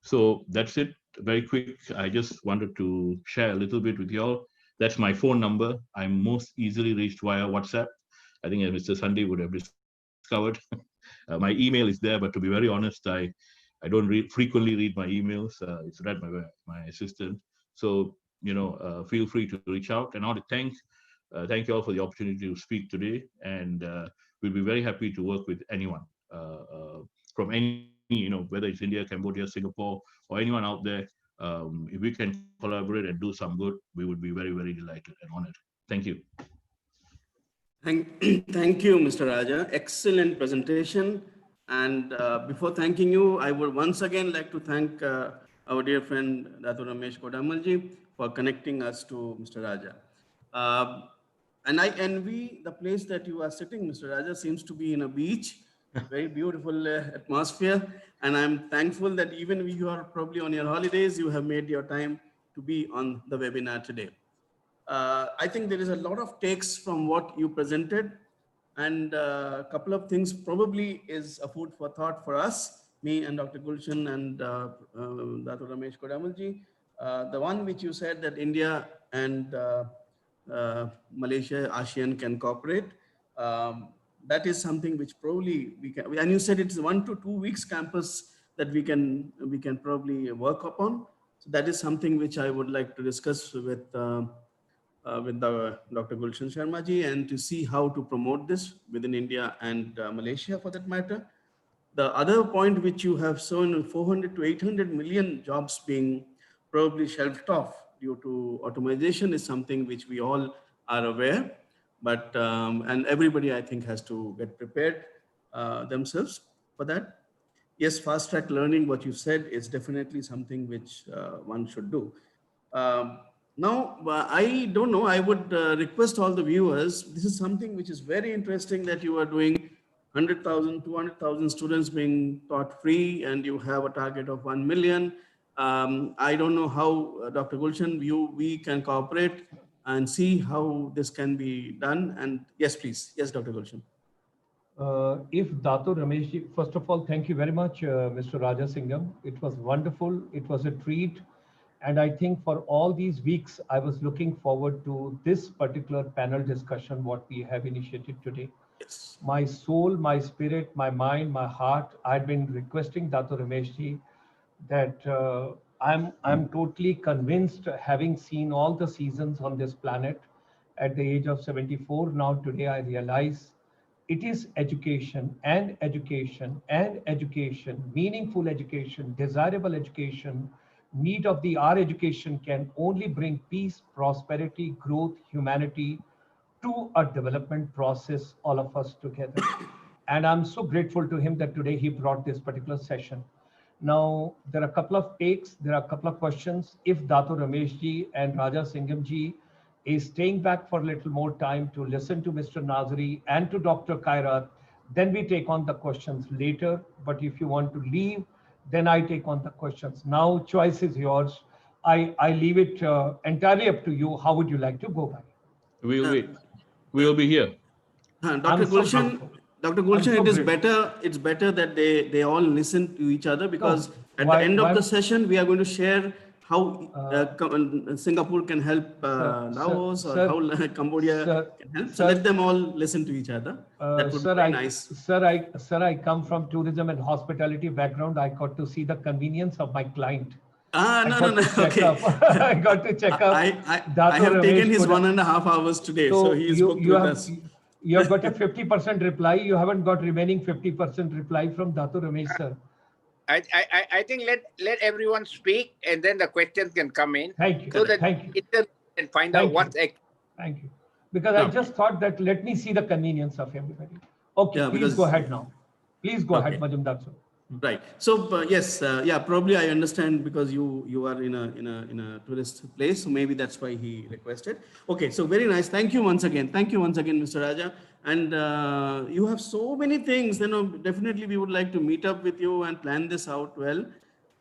So that's it, very quick. I just wanted to share a little bit with you all. That's my phone number. I'm most easily reached via WhatsApp. I think as Mr. Sunday would have discovered. My email is there, but to be very honest, I don't frequently read my emails. It's read by my assistant. So, feel free to reach out. And I want to thank you all for the opportunity to speak today. And we'll be very happy to work with anyone from any, whether it's India, Cambodia, Singapore, or anyone out there. If we can collaborate and do some good, we would be very, very delighted and honored. Thank you. Thank you, Mr. Raja. Excellent presentation. And before thanking you, I would once again like to thank our dear friend Dato Ramesh Kodammal for connecting us to Mr. Raja. And I envy the place that you are sitting. Mr. Raja seems to be in a beach, very beautiful atmosphere. And I'm thankful that even if you are probably on your holidays, you have made your time to be on the webinar today. I think there is a lot of takes from what you presented, and a couple of things probably is a food for thought for us, me and Dr. Gulshan and Dato Ramesh Kodammal. The one which you said that India and Malaysia, ASEAN can cooperate. That is something which probably we can, and you said it's 1 to 2 weeks campus that we can probably work upon. So that is something which I would like to discuss with Dr. Gulshan Sharma and to see how to promote this within India and Malaysia for that matter. The other point which you have shown, 400 to 800 million jobs being probably shelved off due to automation, is something which we all are aware, but and everybody I think has to get prepared themselves for that. Yes, fast track learning, what you said, is definitely something which one should do. Now, I don't know, I would request all the viewers, this is something which is very interesting that you are doing 100,000, 200,000 students being taught free, and you have a target of 1 million. I don't know how, Dr. Gulshan, we can cooperate and see how this can be done. And yes, please. Yes, Dr. Gulshan. If Dato Ramesh, first of all, thank you very much, Mr. Raja Singham. It was wonderful. It was a treat. And I think for all these weeks, I was looking forward to this particular panel discussion, what we have initiated today. Yes. My soul, my spirit, my mind, my heart, I've been requesting Dato Ramesh that I'm totally convinced, having seen all the seasons on this planet at the age of 74, now today I realize it is education and education and education, meaningful education, desirable education, need of the hour education can only bring peace, prosperity, growth, humanity to a development process, all of us together. And I'm so grateful to him that today he brought this particular session. Now, there are a couple of takes, there are a couple of questions. If Dato Ramesh ji and Raja Singham ji is staying back for a little more time to listen to Mr. Nazari and to Dr. Kairat, then we take on the questions later. But if you want to leave, then I take on the questions. Now, choice is yours. I leave it entirely up to you. How would you like to go by? We'll wait. We'll be here. Dr. Gulshan, Dr. Gulshan, it is better. It's better that they all listen to each other, because at the end of the session, we are going to share how Singapore can help Laos, or how Cambodia can help. So let them all listen to each other. That would be very nice. Sir, I come from tourism and hospitality background. I got to see the convenience of my client. No. Okay. I got to check up. I have taken his 1.5 hours today, so he is booked with us. You have got a 50% reply. You haven't got remaining 50% reply from Dato Ramesh sir. I think let everyone speak, and then the questions can come in. Thank you. So that Thank you. it can find out what's actually. Thank you. Because I just thought that let me see the convenience of everybody. Okay, Yeah, please go ahead now. Please go ahead, Majumdar sir. Right. So yes, yeah, probably I understand because you are in a tourist place, so maybe that's why he requested. Okay, so very nice. Thank you once again. Thank you once again, Mr. Raja. And you have so many things. You know, definitely we would like to meet up with you and plan this out well.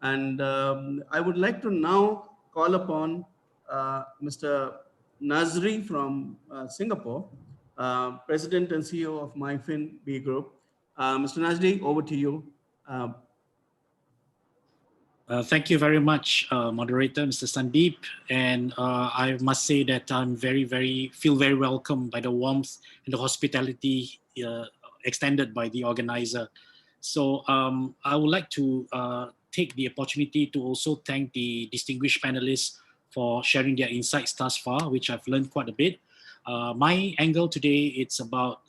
And I would like to now call upon Mr. Nazri from Singapore, President and CEO of MAICCI Group. Mr. Nazri, over to you. Thank you very much, moderator, Mr. Sandeep. And I must say that I'm feel very welcome by the warmth and the hospitality extended by the organizer. So I would like to take the opportunity to also thank the distinguished panelists for sharing their insights thus far, which I've learned quite a bit. My angle today, it's about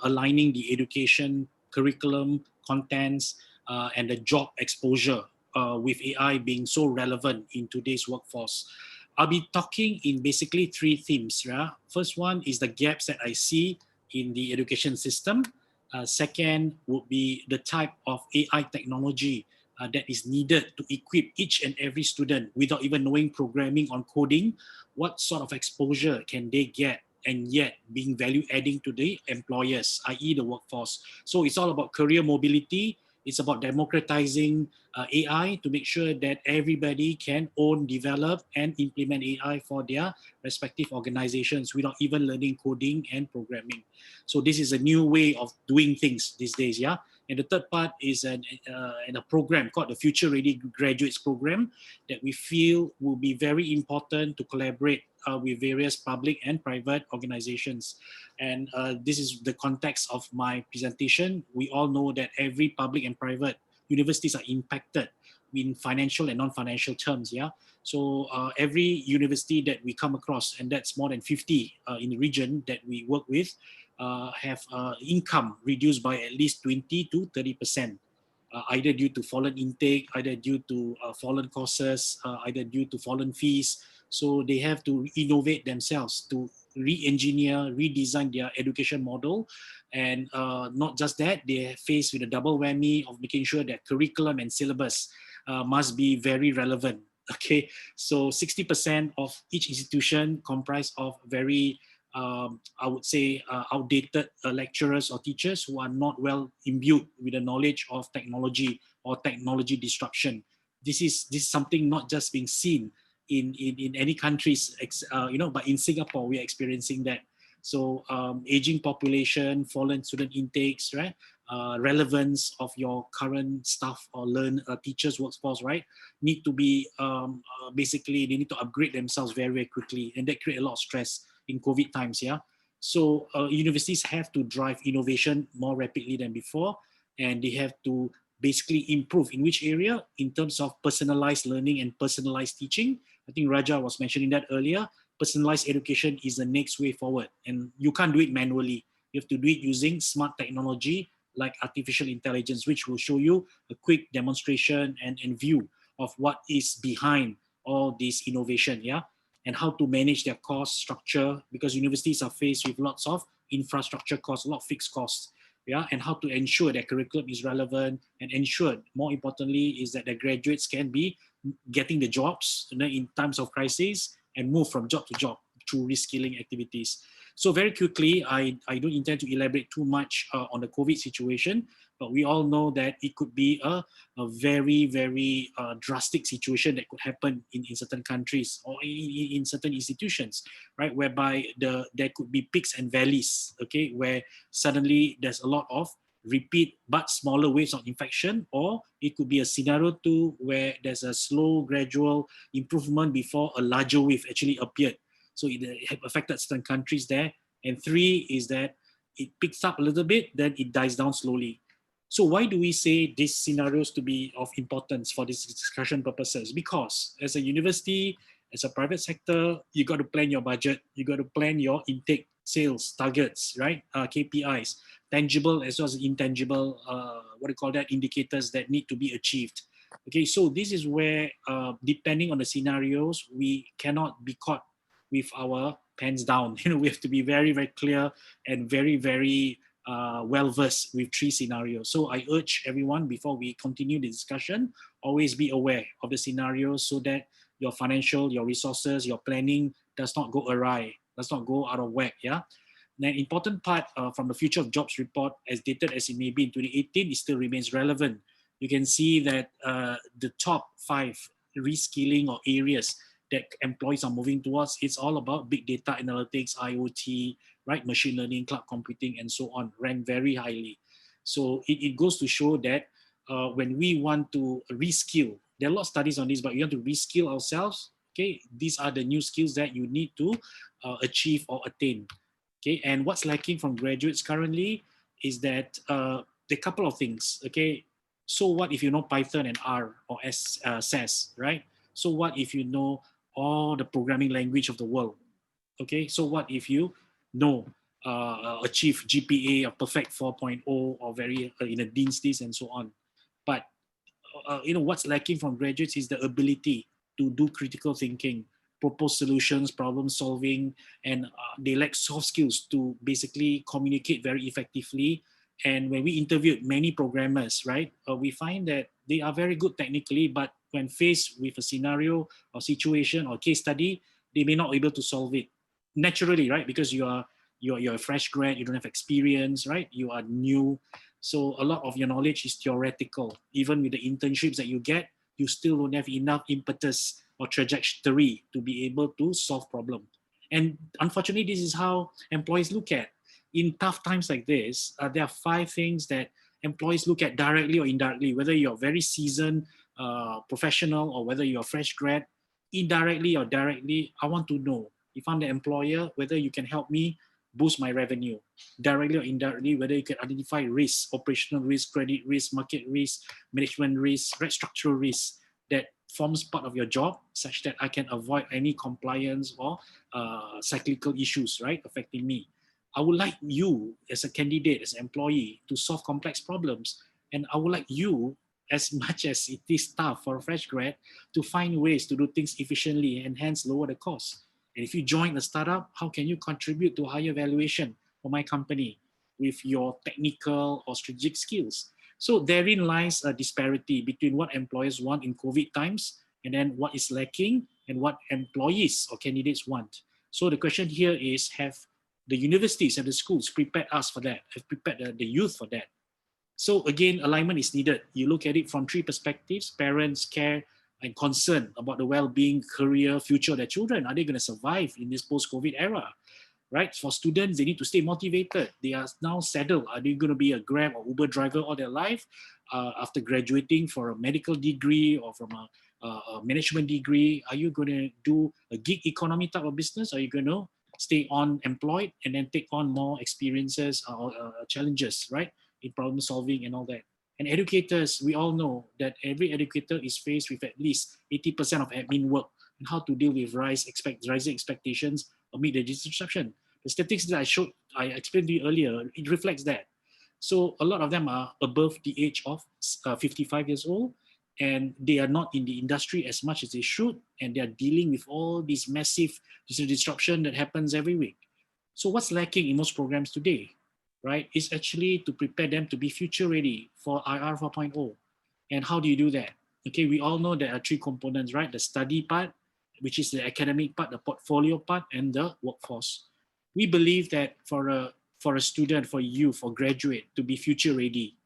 aligning the education, curriculum, contents, and the job exposure with AI being so relevant in today's workforce. I'll be talking in basically 3 themes. Yeah? First one is the gaps that I see in the education system. Second would be the type of AI technology that is needed to equip each and every student without even knowing programming or coding. What sort of exposure can they get and yet being value adding to the employers, i.e. the workforce. So it's all about career mobility. It's about democratizing AI to make sure that everybody can own, develop, and implement AI for their respective organizations without even learning coding and programming. So this is a new way of doing things these days, yeah? And the third part is a program called the Future Ready Graduates Program that we feel will be very important to collaborate with various public and private organizations. And this is the context of my presentation. We all know that every public and private universities are impacted in financial and non-financial terms, yeah? So every university that we come across, and that's more than 50 in the region that we work with, have income reduced by at least 20 to 30%, either due to fallen intake, either due to fallen courses, either due to fallen fees. So they have to innovate themselves to re-engineer, redesign their education model. And not just that, they are faced with a double whammy of making sure that curriculum and syllabus must be very relevant. Okay, so 60% of each institution comprise of very, I would say, outdated lecturers or teachers who are not well imbued with the knowledge of technology or technology disruption. This is something not just being seen in any countries, but in Singapore, we are experiencing that. So aging population, fallen student intakes, right? Relevance of your current staff or teachers workforce, right? Need to be, basically, they need to upgrade themselves very, very quickly. And that create a lot of stress in COVID times, yeah? So universities have to drive innovation more rapidly than before. And they have to basically improve in which area? In terms of personalized learning and personalized teaching. I think Raja was mentioning that earlier. Personalized education is the next way forward. And you can't do it manually. You have to do it using smart technology like artificial intelligence, which will show you a quick demonstration and view of what is behind all this innovation, yeah? And how to manage their cost structure, because universities are faced with lots of infrastructure costs, a lot of fixed costs, yeah? And how to ensure that curriculum is relevant and ensure, more importantly, is that the graduates can be getting the jobs in times of crisis and move from job to job through reskilling activities. So very quickly, I don't intend to elaborate too much on the COVID situation, but we all know that it could be a very, very drastic situation that could happen in certain countries or in certain institutions, right? Whereby there could be peaks and valleys, okay? Where suddenly there's a lot of repeat but smaller waves of infection, or it could be a scenario 2 where there's a slow, gradual improvement before a larger wave actually appeared. So it affected certain countries there. And 3 is that it picks up a little bit, then it dies down slowly. So why do we say these scenarios to be of importance for this discussion purposes? Because as a university, as a private sector, you got to plan your budget, you got to plan your intake, sales targets, right? KPIs, tangible as well as intangible, indicators that need to be achieved. Okay, so this is where, depending on the scenarios, we cannot be caught with our pants down. We have to be very, very clear and very, very well-versed with 3 scenarios. So I urge everyone, before we continue the discussion, always be aware of the scenarios so that your financial, your resources, your planning does not go awry, does not go out of whack. Yeah. An important part from the Future of Jobs report, as dated as it may be in 2018, it still remains relevant. You can see that the top 5 reskilling or areas that employees are moving towards, it's all about big data analytics, IoT, right, machine learning, cloud computing, and so on, rank very highly. So it goes to show that when we want to reskill, there are a lot of studies on this, but we want to reskill ourselves. Okay, these are the new skills that you need to achieve or attain. Okay, and what's lacking from graduates currently is that there are a couple of things. Okay, so what if you know Python and R or SAS, right? So what if you know all the programming language of the world? Okay, so what if you know achieve GPA of perfect 4.0 or very in a dean's list and so on? But what's lacking from graduates is the ability to do critical thinking, propose solutions, problem solving, and they lack soft skills to basically communicate very effectively. And when we interviewed many programmers, right, we find that they are very good technically, but when faced with a scenario or situation or case study, they may not be able to solve it naturally, right? Because you're a fresh grad, you don't have experience, right? You are new. So a lot of your knowledge is theoretical. Even with the internships that you get, you still don't have enough impetus or trajectory to be able to solve problems. And unfortunately, this is how employees look at. In tough times like this, there are 5 things that employees look at directly or indirectly, whether you're very seasoned professional or whether you're a fresh grad, indirectly or directly, I want to know, if I'm the employer, whether you can help me boost my revenue, directly or indirectly, whether you can identify risks, operational risk, credit risk, market risk, management risk, right, structural risk that forms part of your job, such that I can avoid any compliance or cyclical issues, right, affecting me. I would like you as a candidate, as an employee, to solve complex problems. And I would like you, as much as it is tough for a fresh grad, to find ways to do things efficiently and hence lower the cost. And if you join a startup, how can you contribute to higher valuation for my company with your technical or strategic skills? So therein lies a disparity between what employers want in COVID times and then what is lacking and what employees or candidates want. So the question here is, have the universities and the schools prepared us for that, have prepared the youth for that? So again, alignment is needed. You look at it from 3 perspectives: parents, care, and concern about the well-being, career, future of their children. Are they going to survive in this post-COVID era? Right? For students, they need to stay motivated. They are now saddled. Are they going to be a Grab or Uber driver all their life after graduating for a medical degree or from a management degree? Are you going to do a gig economy type of business? Are you going to stay on employed and then take on more experiences or challenges, right, in problem solving and all that? And educators, we all know that every educator is faced with at least 80% of admin work and how to deal with rising expectations amid the disruption. The statistics that I explained to you earlier, it reflects that. So a lot of them are above the age of 55 years old, and they are not in the industry as much as they should, and they are dealing with all this massive disruption that happens every week. So what's lacking in most programs today, right, is actually to prepare them to be future ready for IR 4.0. And how do you do that? Okay, we all know there are 3 components, right? The study part, which is the academic part, the portfolio part, and the workforce. We believe that for a student, for you, for graduate to be future ready,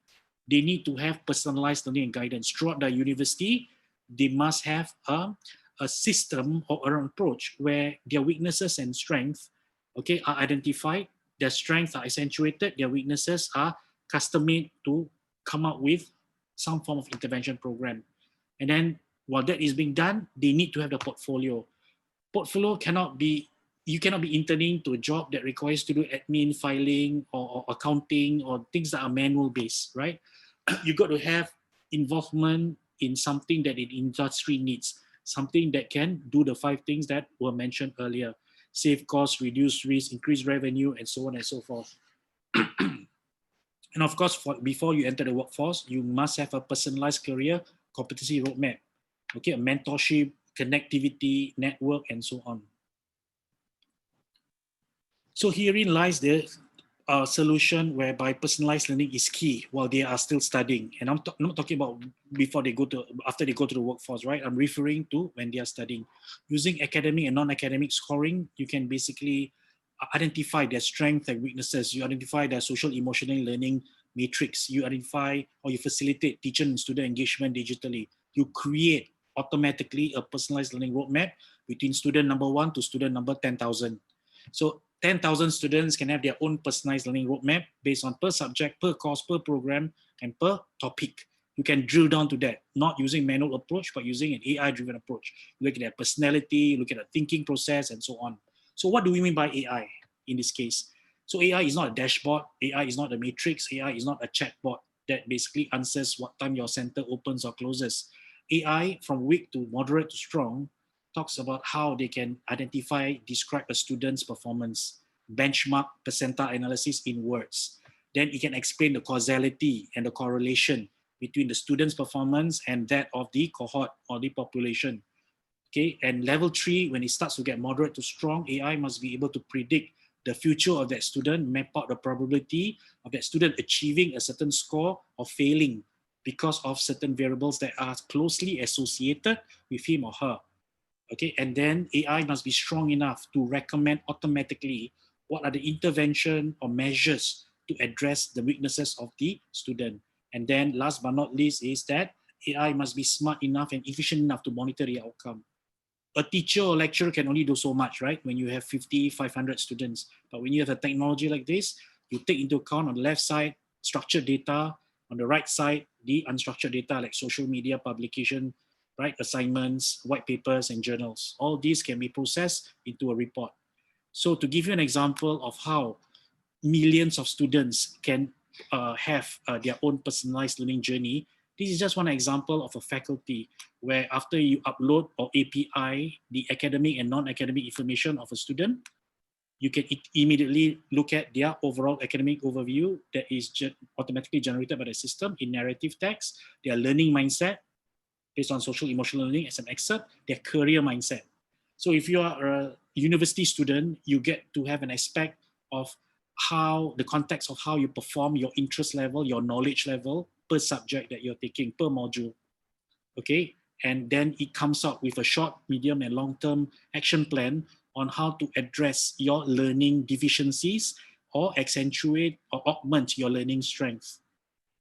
they need to have personalized learning and guidance throughout the university. They must have a system or an approach where their weaknesses and strengths, okay, are identified. Their strengths are accentuated, their weaknesses are custom-made to come up with some form of intervention program. And then while that is being done, they need to have the portfolio. Portfolio cannot be, you cannot be interning to a job that requires to do admin, filing, or accounting, or things that are manual based, right? you got to have involvement in something that the industry needs, something that can do the 5 things that were mentioned earlier: save costs, reduce risk, increase revenue, and so on and so forth. And of course, before you enter the workforce, you must have a personalized career competency roadmap, okay, a mentorship, connectivity, network, and so on. So herein lies the solution whereby personalized learning is key while they are still studying. And I'm not talking about after they go to the workforce, right? I'm referring to when they are studying. Using academic and non-academic scoring, you can basically identify their strengths and weaknesses. You identify their social emotional learning matrix. You identify or you facilitate teacher and student engagement digitally. You create automatically a personalized learning roadmap between student number 1 to student number 10,000. So 10,000 students can have their own personalized learning roadmap based on per subject, per course, per program, and per topic. You can drill down to that, not using manual approach, but using an AI-driven approach. Look at their personality, look at the thinking process, and so on. So what do we mean by AI in this case? So AI is not a dashboard, AI is not a matrix, AI is not a chatbot that basically answers what time your center opens or closes. AI, from weak to moderate to strong, talks about how they can identify, describe a student's performance, benchmark percentile analysis in words. Then it can explain the causality and the correlation between the student's performance and that of the cohort or the population. Okay, and level 3, when it starts to get moderate to strong, AI must be able to predict the future of that student, map out the probability of that student achieving a certain score or failing because of certain variables that are closely associated with him or her. Okay, and then AI must be strong enough to recommend automatically what are the intervention or measures to address the weaknesses of the student. And then last but not least is that AI must be smart enough and efficient enough to monitor the outcome. A teacher or lecturer can only do so much, right? When you have 50, 500 students. But when you have a technology like this, you take into account on the left side, structured data, on the right side, the unstructured data like social media publication, right? Assignments, white papers, and journals. All these can be processed into a report. So to give you an example of how millions of students can have their own personalized learning journey, this is just one example of a faculty where after you upload or API the academic and non-academic information of a student, you can immediately look at their overall academic overview that is automatically generated by the system in narrative text, their learning mindset based on social emotional learning as an excerpt, their career mindset. So if you are a university student, you get to have an aspect of how the context of how you perform, your interest level, your knowledge level per subject that you're taking, per module. Okay, and then it comes out with a short, medium, and long-term action plan on how to address your learning deficiencies or accentuate or augment your learning strength.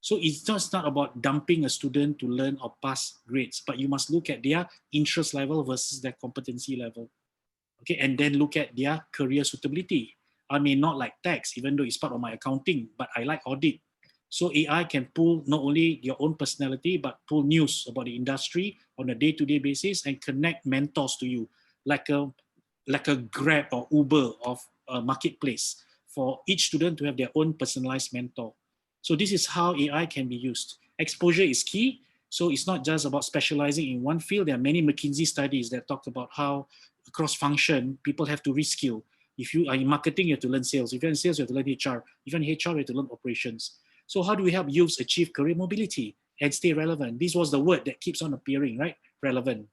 So it's just not about dumping a student to learn or pass grades, but you must look at their interest level versus their competency level. Okay, and then look at their career suitability. I may not like tax, even though it's part of my accounting, but I like audit. So AI can pull not only your own personality, but pull news about the industry on a day-to-day basis and connect mentors to you, like a Grab or Uber of a marketplace for each student to have their own personalized mentor. So this is how AI can be used. Exposure is key. So it's not just about specializing in one field. There are many McKinsey studies that talk about how across function, people have to reskill. If you are in marketing, you have to learn sales. If you're in sales, you have to learn HR. If you're in HR, you have to learn operations. So how do we help youths achieve career mobility and stay relevant? This was the word that keeps on appearing, right? Relevant.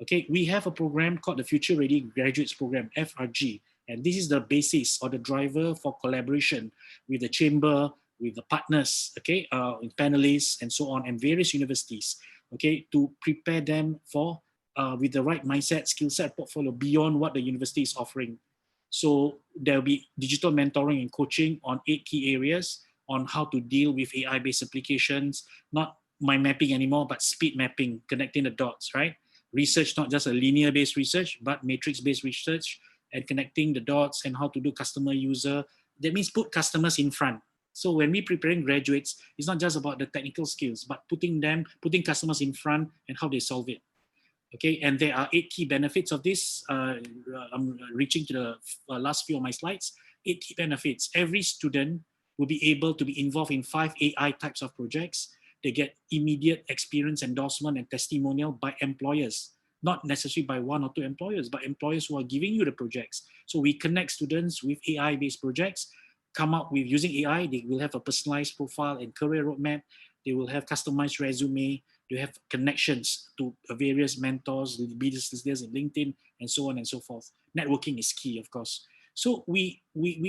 Okay, we have a program called the Future Ready Graduates Program, FRG. And this is the basis or the driver for collaboration with the chamber, with the partners, okay, panelists and so on, and various universities, okay, to prepare them for, with the right mindset, skill set, portfolio beyond what the university is offering. So there'll be digital mentoring and coaching on 8 key areas on how to deal with AI-based applications, not mind mapping anymore, but speed mapping, connecting the dots, right? Research, not just a linear-based research, but matrix-based research, and connecting the dots and how to do customer user. That means put customers in front. So when we preparing graduates, it's not just about the technical skills, but putting customers in front and how they solve it. Okay, and there are 8 key benefits of this. I'm reaching to the last few of my slides. 8 key benefits. Every student will be able to be involved in 5 AI types of projects. They get immediate experience, endorsement, and testimonial by employers, not necessarily by 1 or 2 employers, but employers who are giving you the projects. So we connect students with AI-based projects, come up with using AI, they will have a personalized profile and career roadmap. They will have customized resume. They have connections to various mentors, business leaders in LinkedIn, and so on and so forth. Networking is key, of course. So we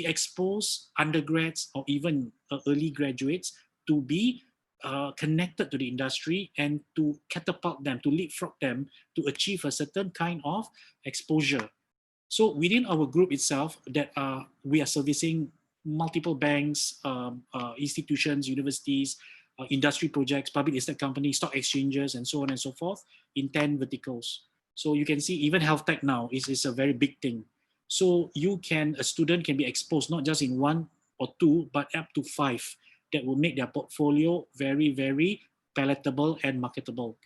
expose undergrads or even early graduates to be connected to the industry and to catapult them, to leapfrog them to achieve a certain kind of exposure. So within our group itself, that we are servicing multiple banks, institutions, universities, industry projects, public listed companies, stock exchanges, and so on and so forth in 10 verticals. So you can see even health tech now is a very big thing. So a student can be exposed not just in 1 or 2, but up to 5 that will make their portfolio very, very palatable and marketable.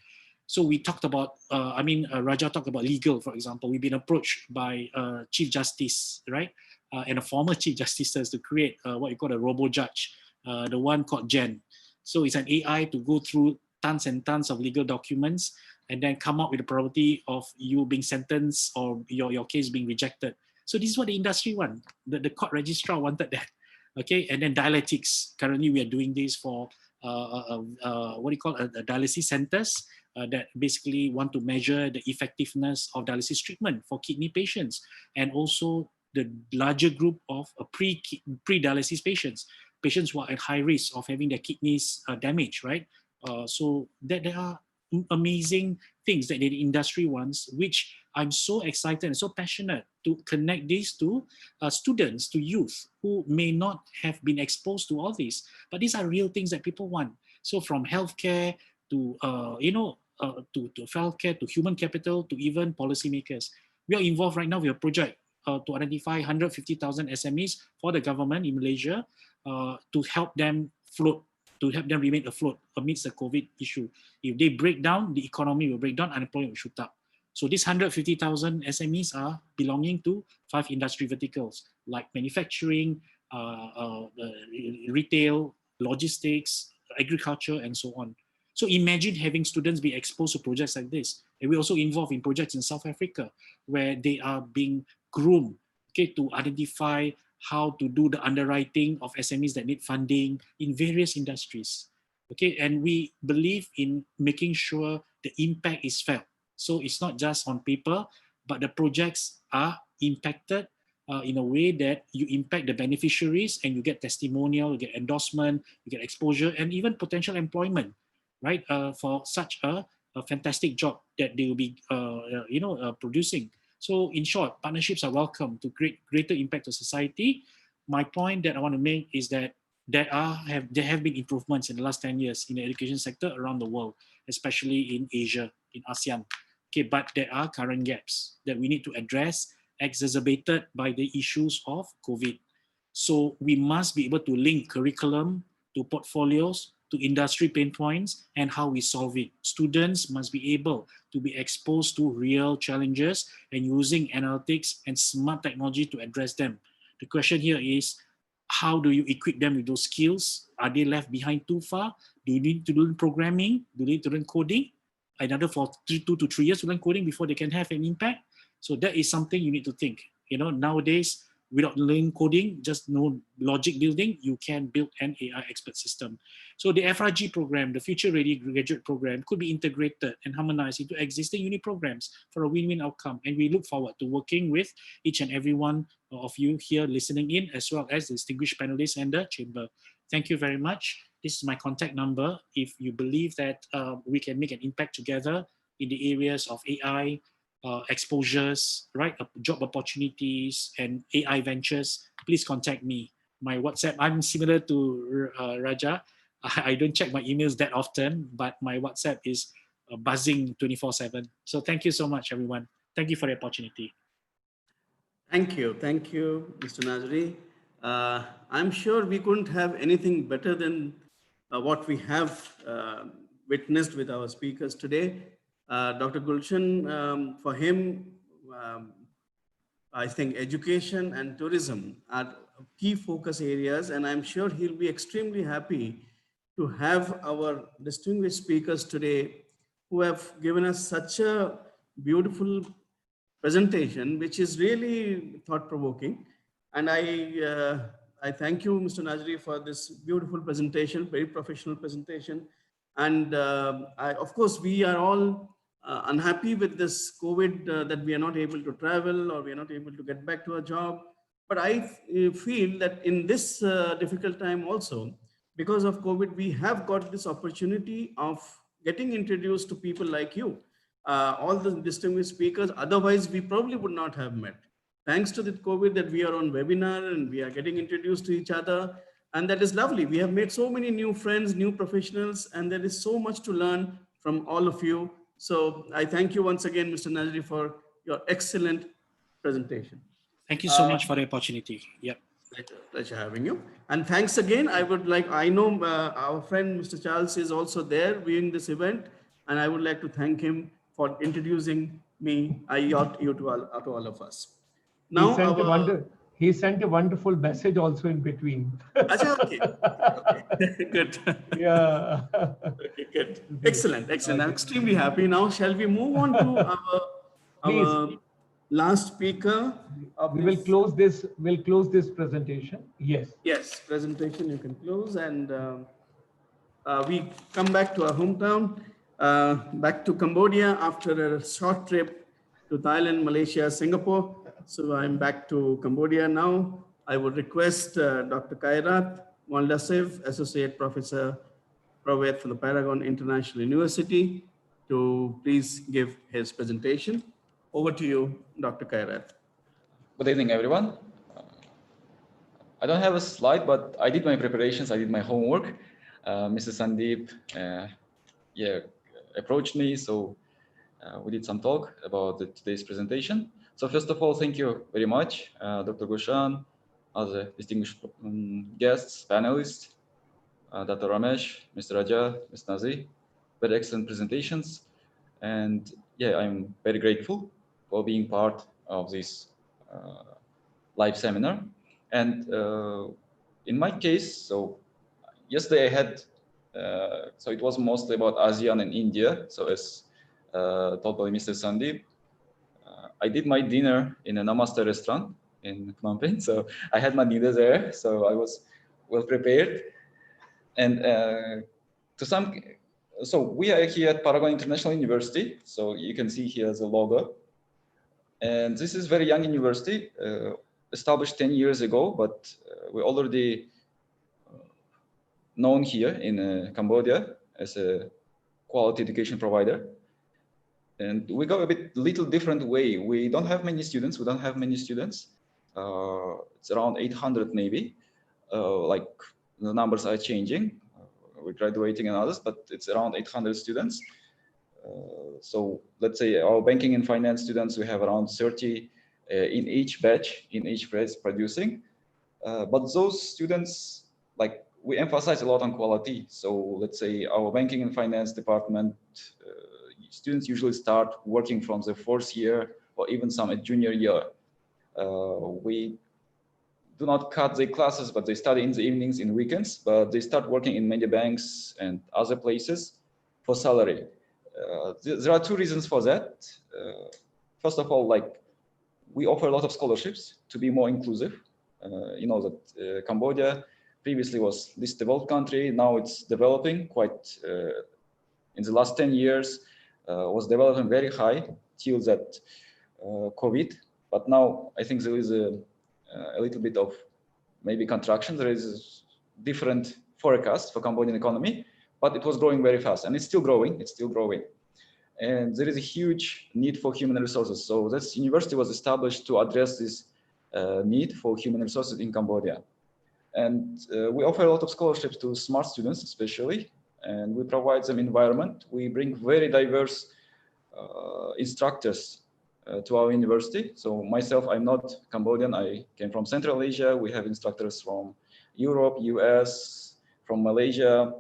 So we talked about, Raja talked about legal, for example. We've been approached by Chief Justice, right? And a former Chief Justices to create what you call a robo-judge, the one called Jen. So it's an AI to go through tons and tons of legal documents and then come up with the probability of you being sentenced or your case being rejected. So this is what the industry want. The court registrar wanted that. Okay, and then dialytics. Currently, we are doing this for dialysis centers that basically want to measure the effectiveness of dialysis treatment for kidney patients, and also the larger group of pre-dialysis patients who are at high risk of having their kidneys damaged, right? So there are amazing things that the industry wants, which I'm so excited and so passionate to connect these to students, to youth who may not have been exposed to all this, but these are real things that people want. So from healthcare to to healthcare, to human capital, to even policymakers. We are involved right now with a project to identify 150,000 SMEs for the government in Malaysia to help them float, to help them remain afloat amidst the COVID issue. If they break down, the economy will break down, unemployment will shoot up. So these 150,000 SMEs are belonging to 5 industry verticals like manufacturing, retail, logistics, agriculture, and so on. So imagine having students be exposed to projects like this. And we're also involved in projects in South Africa where they are being groomed, okay, to identify how to do the underwriting of SMEs that need funding in various industries. Okay, and we believe in making sure the impact is felt. So it's not just on paper, but the projects are impacted in a way that you impact the beneficiaries and you get testimonial, you get endorsement, you get exposure, and even potential employment, right? For such a fantastic job that they will be, producing. So in short, partnerships are welcome to create greater impact to society. My point that I want to make is that there have been improvements in the last 10 years in the education sector around the world, especially in Asia, in ASEAN. Okay, but there are current gaps that we need to address, exacerbated by the issues of COVID. So we must be able to link curriculum to portfolios, to industry pain points, and how we solve it. Students must be able to be exposed to real challenges and using analytics and smart technology to address them. The question here is, how do you equip them with those skills? Are they left behind too far? Do you need to learn programming? Do they need to learn coding? Another for 2 to 3 years to learn coding before they can have an impact? So that is something you need to think. You know, nowadays, without learning coding, just know logic building, you can build an AI expert system. So the FRG program, the Future Ready Graduate Program, could be integrated and harmonized into existing uni programs for a win-win outcome. And we look forward to working with each and every one of you here listening in, as well as the distinguished panelists and the chamber. Thank you very much. This is my contact number. If you believe that we can make an impact together in the areas of AI, exposures, right, job opportunities, and AI ventures, please contact me. My WhatsApp, I'm similar to Raja. I don't check my emails that often, but my WhatsApp is buzzing 24/7. So thank you so much, everyone. Thank you for the opportunity. Thank you, Mr. Nazri. I'm sure we couldn't have anything better than what we have witnessed with our speakers today. Dr. Gulshan, for him, I think education and tourism are key focus areas, and I'm sure he'll be extremely happy to have our distinguished speakers today who have given us such a beautiful presentation, which is really thought-provoking. And I thank you, Mr. Najri, for this beautiful presentation, very professional presentation. And of course, we are all unhappy with this COVID, that we are not able to travel or we are not able to get back to our job. But I feel that in this difficult time also, because of COVID, we have got this opportunity of getting introduced to people like you, all the distinguished speakers. Otherwise, we probably would not have met. Thanks to the COVID that we are on webinar and we are getting introduced to each other. And that is lovely. We have made so many new friends, new professionals, and there is so much to learn from all of you. So I thank you once again, Mr. Najri, for your excellent presentation. Thank you so much for the opportunity. Yep. Pleasure having you. And thanks again. I know our friend, Mr. Charles, is also there viewing this event. And I would like to thank him for introducing me, you to all of us. Now, he sent a wonderful message also in between. Okay. Good. Yeah. Okay, good. Excellent. I'm extremely happy. Now, shall we move on to our last speaker? We'll close this presentation. Yes. Yes, presentation you can close, and we come back to our hometown, back to Cambodia after a short trip to Thailand, Malaysia, Singapore. So I'm back to Cambodia now. I would request Dr. Kairat Moldasev, Associate Professor Prof from the Paragon International University, to please give his presentation. Over to you, Dr. Kairat. Good evening, everyone. I don't have a slide, but I did my preparations. I did my homework. Mr. Sandeep approached me, so we did some talk about today's presentation. So first of all, thank you very much, Dr. Gulshan, other distinguished guests, panelists, Dr. Ramesh, Mr. Raja, Ms. Nazi, very excellent presentations. And yeah, I'm very grateful for being part of this live seminar. And in my case, so yesterday I had, so it was mostly about ASEAN and India. So as told by Mr. Sandeep, I did my dinner in a Namaste restaurant in Phnom Penh. So I had my dinner there. So I was well prepared. And so we are here at Paragon International University. So you can see here the logo. And this is very young university, established 10 years ago, but we're already known here in Cambodia as a quality education provider. And we go a little different way. We don't have many students. It's around 800 maybe, like the numbers are changing. We're graduating and others, but it's around 800 students. So let's say our banking and finance students, we have around 30 in each batch producing. But those students, like we emphasize a lot on quality. So let's say our banking and finance department, students usually start working from the 4th year or even some at junior year. We do not cut their classes, but they study in the evenings, in weekends, but they start working in many banks and other places for salary. There are two reasons for that. First of all, like we offer a lot of scholarships to be more inclusive. You know that Cambodia previously was this developed country. Now it's developing quite, in the last 10 years, was developing very high till that COVID. But now I think there is a little bit of maybe contraction. There is different forecast for Cambodian economy, but it was growing very fast and it's still growing. And there is a huge need for human resources. So this university was established to address this need for human resources in Cambodia. And we offer a lot of scholarships to smart students, especially, and we provide them environment. We bring very diverse instructors to our university. So myself, I'm not Cambodian. I came from Central Asia. We have instructors from Europe, US, from Malaysia,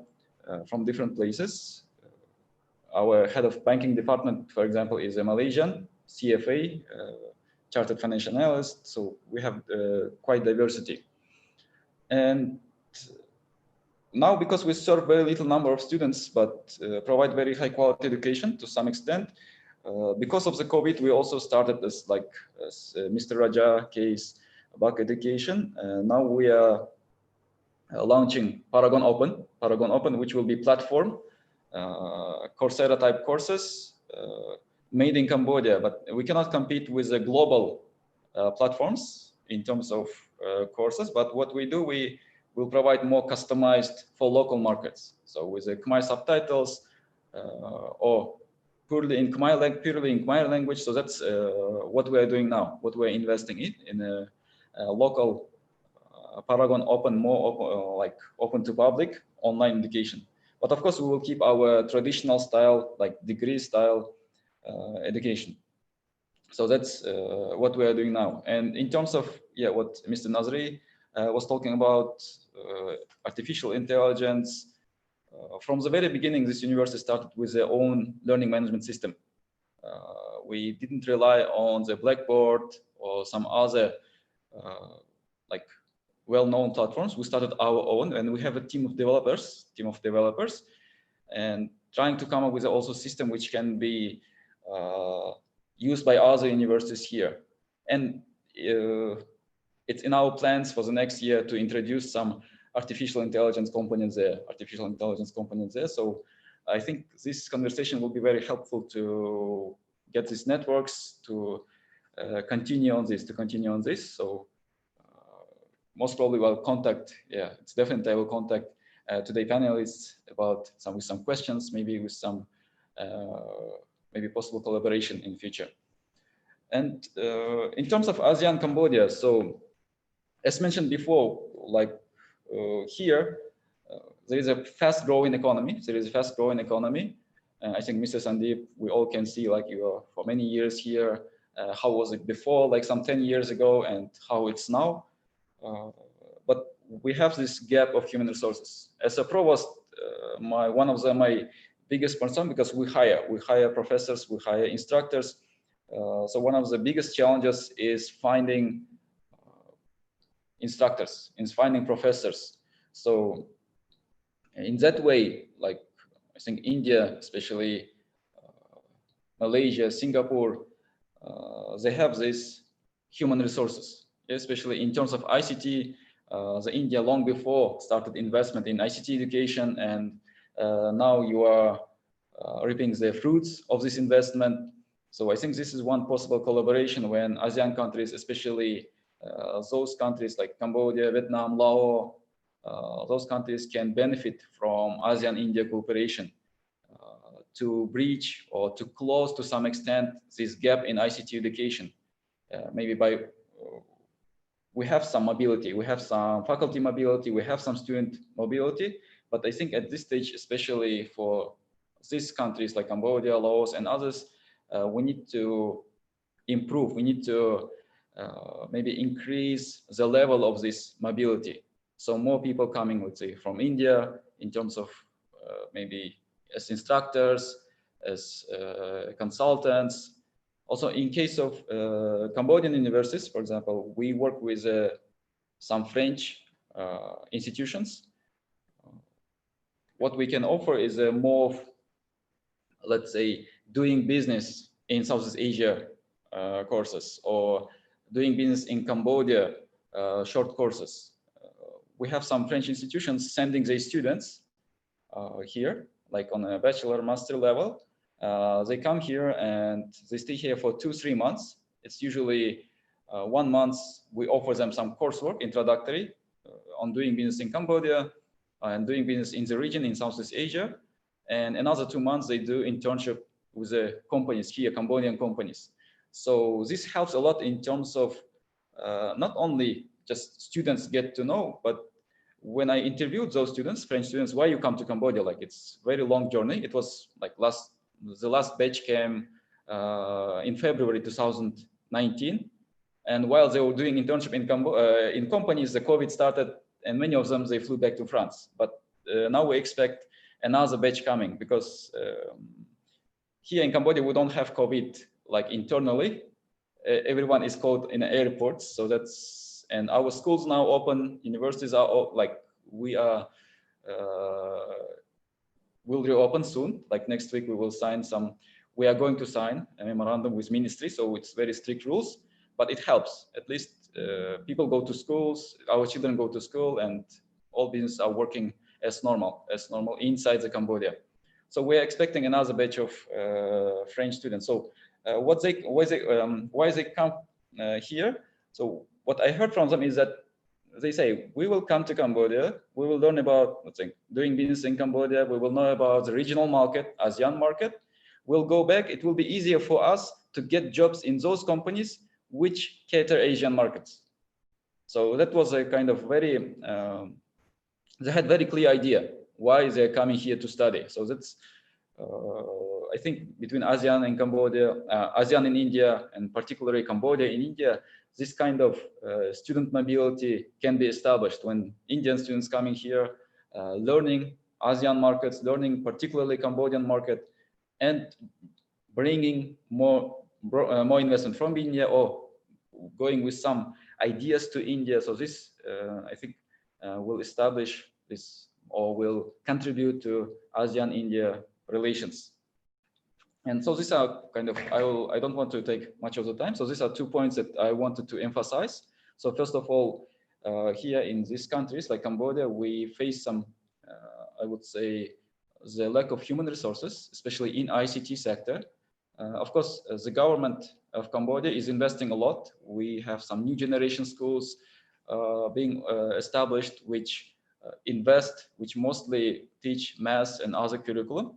from different places. Our head of banking department, for example, is a Malaysian CFA, chartered financial analysts. So we have quite diversity. And now, because we serve very little number of students, but provide very high quality education to some extent, because of the COVID, we also started this, like Mr. Raja case, about education. Now we are launching Paragon Open, which will be platform, Coursera type courses made in Cambodia, but we cannot compete with the global platforms in terms of courses. But what we do, we will provide more customized for local markets. So with the Khmer subtitles or purely in Khmer language. So that's what we are doing now, what we're investing in a local Paragon Open, more like open to public online education. But of course, we will keep our traditional style, like degree style education. So that's what we are doing now. And in terms of what Mr. Nazri was talking about, artificial intelligence. From the very beginning, this university started with their own learning management system. We didn't rely on the Blackboard or some other like well-known platforms. We started our own, and we have a team of developers, and trying to come up with also system which can be used by other universities here. And it's in our plans for the next year to introduce some artificial intelligence components there. So I think this conversation will be very helpful to get these networks to continue on this. So most probably we'll contact, it's definitely I will contact today panelists about some questions, maybe with some maybe possible collaboration in future. And in terms of ASEAN Cambodia, so as mentioned before, like here, there is a fast-growing economy. I think Mr. Sandeep, we all can see, like you are for many years here. How was it before, like some 10 years ago, and how it's now? But we have this gap of human resources. As a provost, one of my biggest concern, because we hire professors, we hire instructors. So one of the biggest challenges is finding instructors, is finding professors. So in that way, like I think India, especially Malaysia, Singapore, they have this human resources, especially in terms of ICT. The India long before started investment in ICT education, and now you are reaping the fruits of this investment. So I think this is one possible collaboration when ASEAN countries, especially those countries like Cambodia, Vietnam, Laos, those countries can benefit from ASEAN-India cooperation to breach or to close to some extent this gap in ICT education. Maybe by we have some mobility, we have some faculty mobility, we have some student mobility, but I think at this stage, especially for these countries like Cambodia, Laos, and others, we need to improve. We need to maybe increase the level of this mobility. So more people coming, let's say, from India in terms of maybe as instructors, as consultants. Also, in case of Cambodian universities, for example, we work with some French institutions. What we can offer is a more, let's say, doing business in Southeast Asia courses, or doing business in Cambodia short courses. We have some French institutions sending their students here, like on a bachelor, master level. They come here and they stay here for 2-3 months. It's usually 1 month. We offer them some coursework, introductory, on doing business in Cambodia and doing business in the region in Southeast Asia. And another 2 months, they do internship with the companies here, Cambodian companies. So this helps a lot in terms of not only just students get to know, but when I interviewed those students, French students, why you come to Cambodia? Like, it's a very long journey. It was like the last batch came in February 2019. And while they were doing internship in companies, the COVID started, and many of them, they flew back to France. But now we expect another batch coming, because here in Cambodia, we don't have COVID like internally. everyone is caught in airports. So that's, and our schools now open, universities are like, we are, will reopen soon. Like next week, we will sign some, we are going to sign a memorandum with ministry. So it's very strict rules, but it helps. At least people go to schools, our children go to school, and all businesses are working as normal inside the Cambodia. So we're expecting another batch of French students. So why they come here? So what I heard from them is that they say, we will come to Cambodia, we will learn about, let's say, doing business in Cambodia, we will know about the regional market, ASEAN market, we'll go back, it will be easier for us to get jobs in those companies which cater Asian markets. So that was a kind of very, they had very clear idea why they're coming here to study. So that's, I think between ASEAN and Cambodia, ASEAN in India, and particularly Cambodia in India, this kind of student mobility can be established when Indian students coming here, learning ASEAN markets, learning particularly Cambodian market, and bringing more investment from India or going with some ideas to India. So this, I think, will establish this or will contribute to ASEAN-India relations. And so these are kind of, I don't want to take much of the time. So these are 2 points that I wanted to emphasize. So first of all, here in these countries like Cambodia, we face some, I would say, the lack of human resources, especially in ICT sector. Of course, the government of Cambodia is investing a lot. We have some new generation schools being established, which invest, which mostly teach math and other curriculum.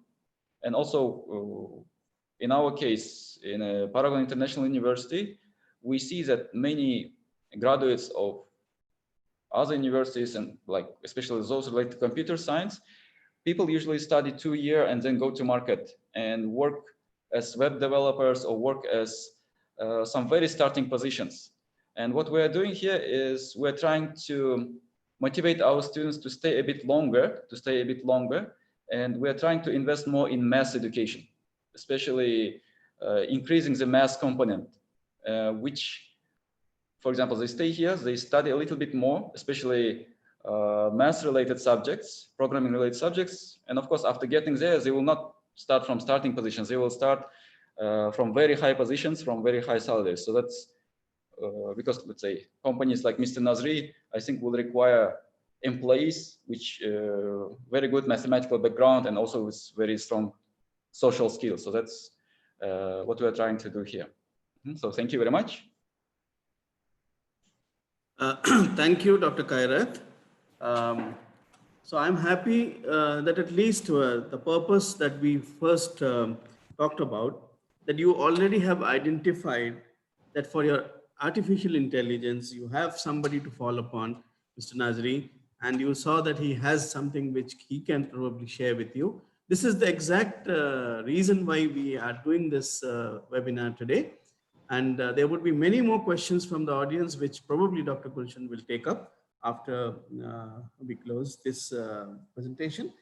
And also, in our case, in Paragon International University, we see that many graduates of other universities, and like especially those related to computer science, people usually study 2 years and then go to market and work as web developers or work as some very starting positions. And what we are doing here is we're trying to motivate our students to stay a bit longer, and we're trying to invest more in math education, especially increasing the math component, which, for example, they stay here, they study a little bit more, especially math-related subjects, programming-related subjects. And of course, after getting there, they will not start from starting positions. They will start from very high positions, from very high salaries. So that's because, let's say, companies like Mr. Nazri, I think, will require employees which very good mathematical background and also with very strong social skills. So that's what we are trying to do here. So thank you very much. Thank you, Dr. Kairat. So I'm happy that at least the purpose that we first talked about, that you already have identified that for your artificial intelligence, you have somebody to fall upon, Mr. Nazri, and you saw that he has something which he can probably share with you. This is the exact reason why we are doing this webinar today. And there would be many more questions from the audience, which probably Dr. Gulshan will take up after we close this presentation.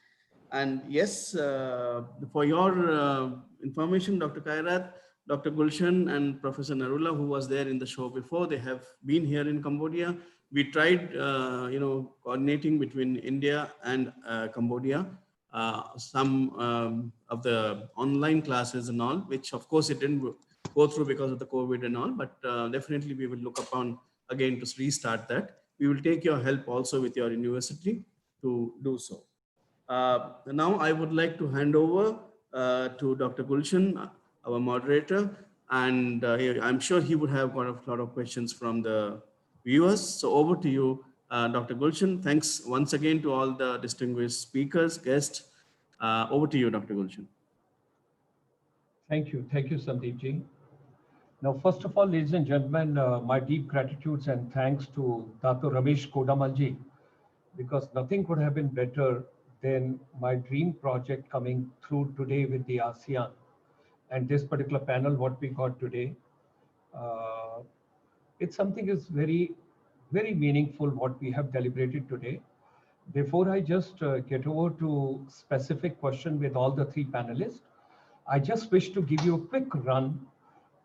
And yes, for your information, Dr. Kairat, Dr. Gulshan and Professor Narula, who was there in the show before, they have been here in Cambodia. We tried, coordinating between India and Cambodia, some of the online classes and all, which of course it didn't go through because of the COVID and all, but definitely we will look upon again to restart that. We will take your help also with your university to do so. Now I would like to hand over to Dr. Gulshan, our moderator, and I'm sure he would have got a lot of questions from the viewers. So over to you, Dr. Gulshan. Thanks once again to all the distinguished speakers, guests. Over to you, Dr. Gulshan. Thank you, Sandeep ji. Now, first of all, ladies and gentlemen, my deep gratitudes and thanks to Dato Ramesh Kodammal ji, because nothing could have been better than my dream project coming through today with the ASEAN. And this particular panel, what we got today, it's something is very, very meaningful what we have deliberated today. Before I just get over to specific question with all the three panelists, I just wish to give you a quick run,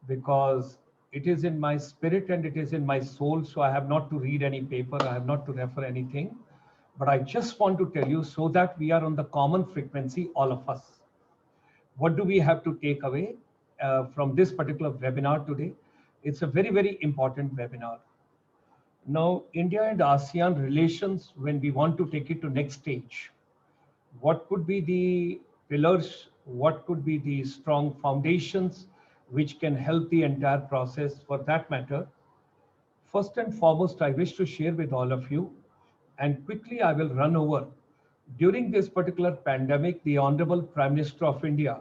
because It is in my spirit and it is in my soul. So I have not to read any paper. I have not to refer anything. But I just want to tell you so that we are on the common frequency, all of us. What do we have to take away from this particular webinar today? It's a very, very important webinar. Now, India and ASEAN relations, when we want to take it to next stage, what could be the pillars? What could be the strong foundations which can help the entire process for that matter? First and foremost, I wish to share with all of you, and quickly I will run over. During this particular pandemic, the Honorable Prime Minister of India,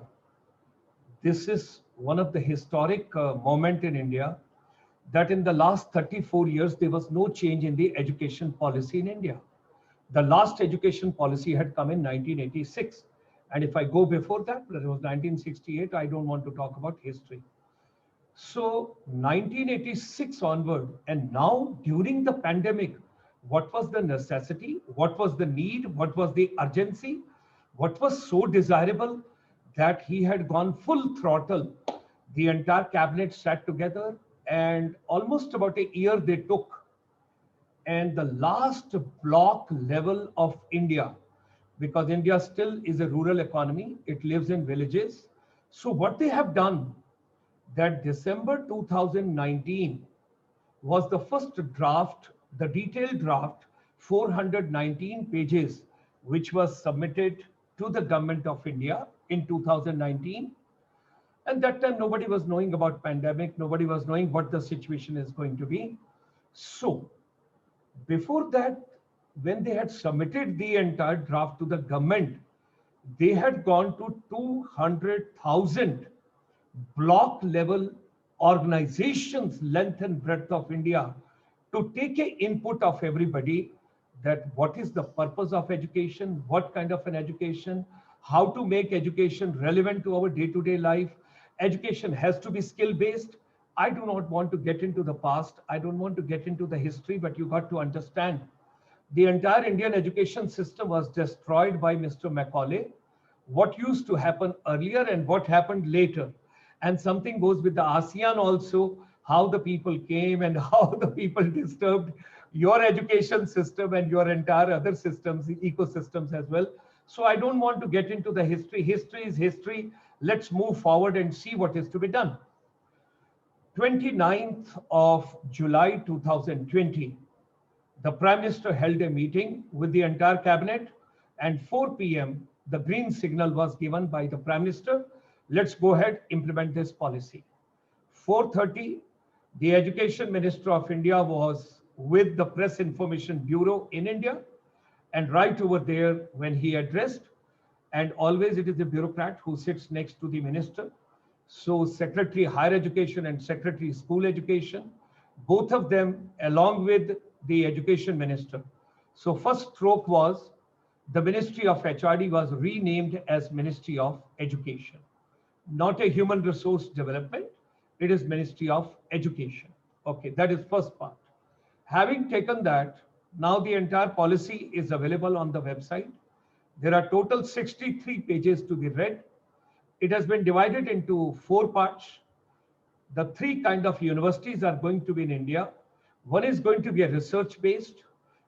this is one of the historic moment in India, that in the last 34 years, there was no change in the education policy in India. The last education policy had come in 1986. And if I go before that, that was 1968, I don't want to talk about history. So 1986 onward, and now during the pandemic, what was the necessity? What was the need? What was the urgency? What was so desirable that he had gone full throttle? The entire cabinet sat together and almost about a year they took. And the last block level of India, because India still is a rural economy, it lives in villages. So what they have done, that December 2019 was the first draft, the detailed draft, 419 pages, which was submitted to the government of India in 2019. And that time, nobody was knowing about pandemic. Nobody was knowing what the situation is going to be. So before that, when they had submitted the entire draft to the government, they had gone to 200,000 block level organizations, length and breadth of India, to take an input of everybody that what is the purpose of education, what kind of an education, how to make education relevant to our day-to-day life. Education has to be skill-based. I do not want to get into the past. I don't want to get into the history, but you got to understand the entire Indian education system was destroyed by Mr. Macaulay. What used to happen earlier and what happened later. And something goes with the ASEAN also, how the people came and how the people disturbed your education system and your entire other systems, ecosystems as well. So I don't want to get into the history. History is history. Let's move forward and see what is to be done. 29th of July 2020, the Prime Minister held a meeting with the entire cabinet, and 4 p.m. the green signal was given by the Prime Minister. Let's go ahead, implement this policy. 4:30, the Education Minister of India was with the Press Information Bureau in India, and right over there when he addressed, and always it is the bureaucrat who sits next to the minister. So Secretary Higher Education and Secretary School Education, both of them along with the Education Minister. So first stroke was the Ministry of HRD was renamed as Ministry of Education. Not a human resource development, it is Ministry of Education. Okay, that is first part. Having taken that, now the entire policy is available on the website. There are total 63 pages to be read. It has been divided into 4 parts. The 3 kind of universities are going to be in India. One is going to be a research-based,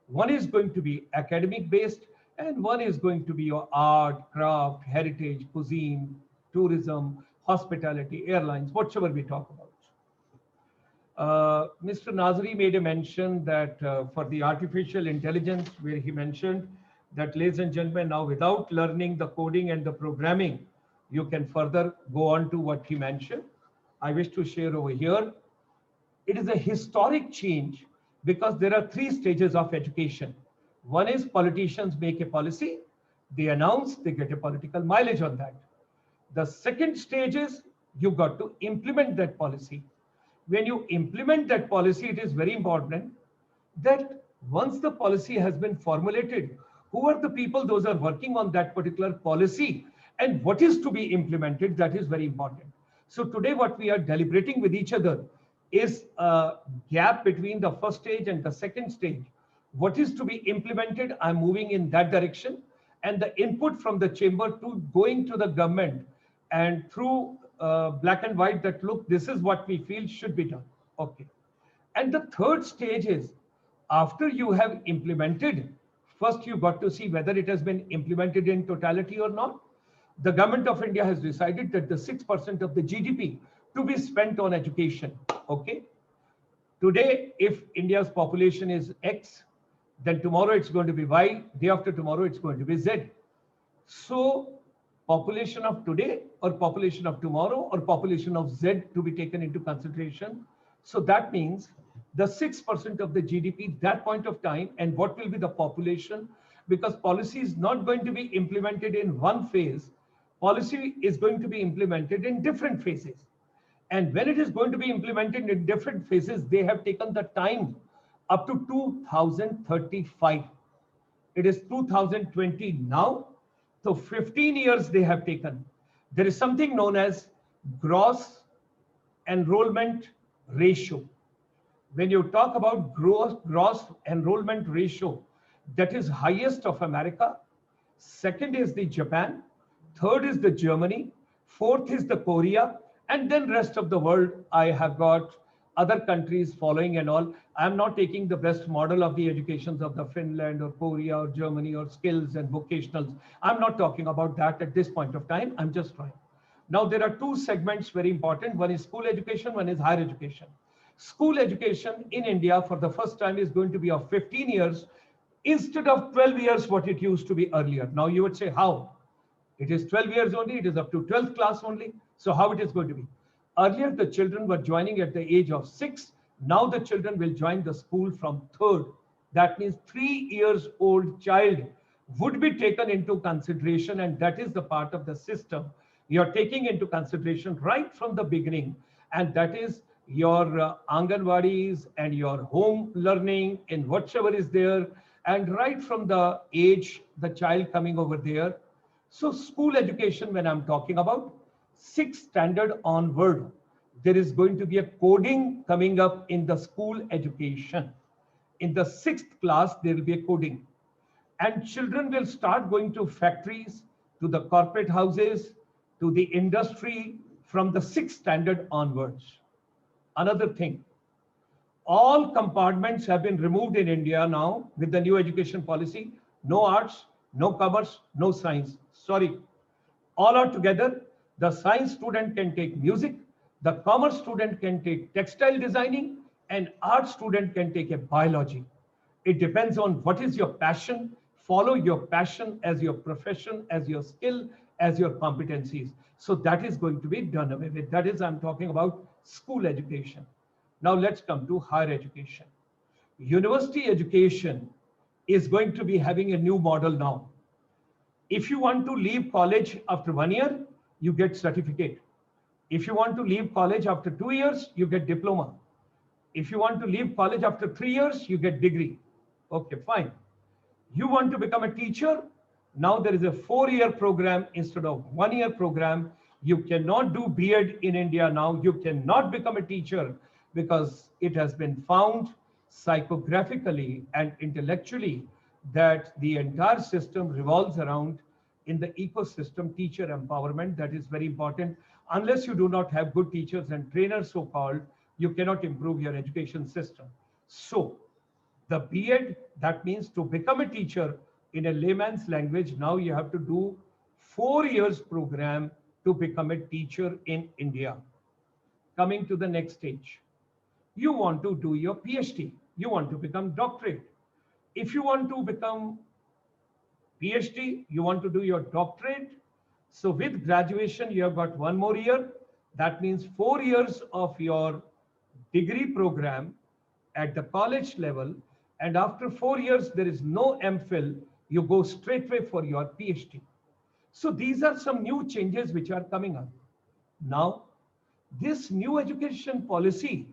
one is going to be academic-based, and one is going to be your art, craft, heritage, cuisine, tourism, hospitality, airlines, whatever we talk about. Mr. Nazri made a mention that for the artificial intelligence, where he mentioned that, ladies and gentlemen, now without learning the coding and the programming, you can further go on to what he mentioned. I wish to share over here. It is a historic change because there are 3 stages of education. One is politicians make a policy, they announce, they get a political mileage on that. The second stage is you got to implement that policy. When you implement that policy, it is very important that once the policy has been formulated, who are the people those are working on that particular policy and what is to be implemented, that is very important. So today what we are deliberating with each other is a gap between the first stage and the second stage. What is to be implemented, I'm moving in that direction, and the input from the chamber to going to the government and through black and white that look, this is what we feel should be done. Okay. And the third stage is, after you have implemented, first you got to see whether it has been implemented in totality or not. The government of India has decided that the 6% of the GDP to be spent on education. Okay. Today, if India's population is X, then tomorrow it's going to be Y, day after tomorrow it's going to be Z. So population of today or population of tomorrow or population of Z to be taken into consideration. So that means the 6% of the GDP that point of time, and what will be the population, because policy is not going to be implemented in one phase. Policy is going to be implemented in different phases. And when it is going to be implemented in different phases, they have taken the time up to 2035. It is 2020 now. So 15 years they have taken. There is something known as gross enrollment ratio. When you talk about gross enrollment ratio, that is highest of America. Second is the Japan. Third is the Germany. Fourth is the Korea. And then rest of the world, I have got other countries following and all. I'm not taking the best model of the educations of the Finland or Korea or Germany or skills and vocationals. I'm not talking about that at this point of time. I'm just trying. Now, there are two segments very important. One is school education, one is higher education. School education in India for the first time is going to be of 15 years instead of 12 years, what it used to be earlier. Now, you would say, how? It is 12 years only. It is up to 12th class only. So how it is going to be? Earlier, the children were joining at the age of 6. Now the children will join the school from 3rd. That means 3 years old child would be taken into consideration. And that is the part of the system you're taking into consideration right from the beginning. And that is your Anganwadis and your home learning in whatever is there. And right from the age, the child coming over there. So school education, when I'm talking about 6th standard onward, there is going to be a coding coming up in the school education. In the 6th class, there will be a coding. And children will start going to factories, to the corporate houses, to the industry from the 6th standard onwards. Another thing, all compartments have been removed in India now with the new education policy. No arts, no commerce, no science. Sorry, all are together. The science student can take music, the commerce student can take textile designing, and art student can take a biology. It depends on what is your passion. Follow your passion as your profession, as your skill, as your competencies. So that is going to be done away with. That is, I'm talking about school education. Now let's come to higher education. University education is going to be having a new model now. If you want to leave college after 1 year, you get certificate. If you want to leave college after 2 years, you get diploma. If you want to leave college after 3 years, you get degree. Okay, fine. You want to become a teacher? Now there is a 4-year program instead of 1-year program. You cannot do B.Ed in India now. You cannot become a teacher because it has been found psychographically and intellectually that the entire system revolves around in the ecosystem teacher empowerment. That is very important. Unless you do not have good teachers and trainers, so-called, you cannot improve your education system. So the B.Ed, that means to become a teacher in a layman's language, now you have to do 4 years program to become a teacher in India. Coming to the next stage, you want to do your PhD. You want to become doctorate. If you want to become PhD, you want to do your doctorate. So with graduation, you have got 1 more year. That means 4 years of your degree program at the college level. And after 4 years, there is no MPhil. You go straightway for your PhD. So these are some new changes which are coming up. Now, this new education policy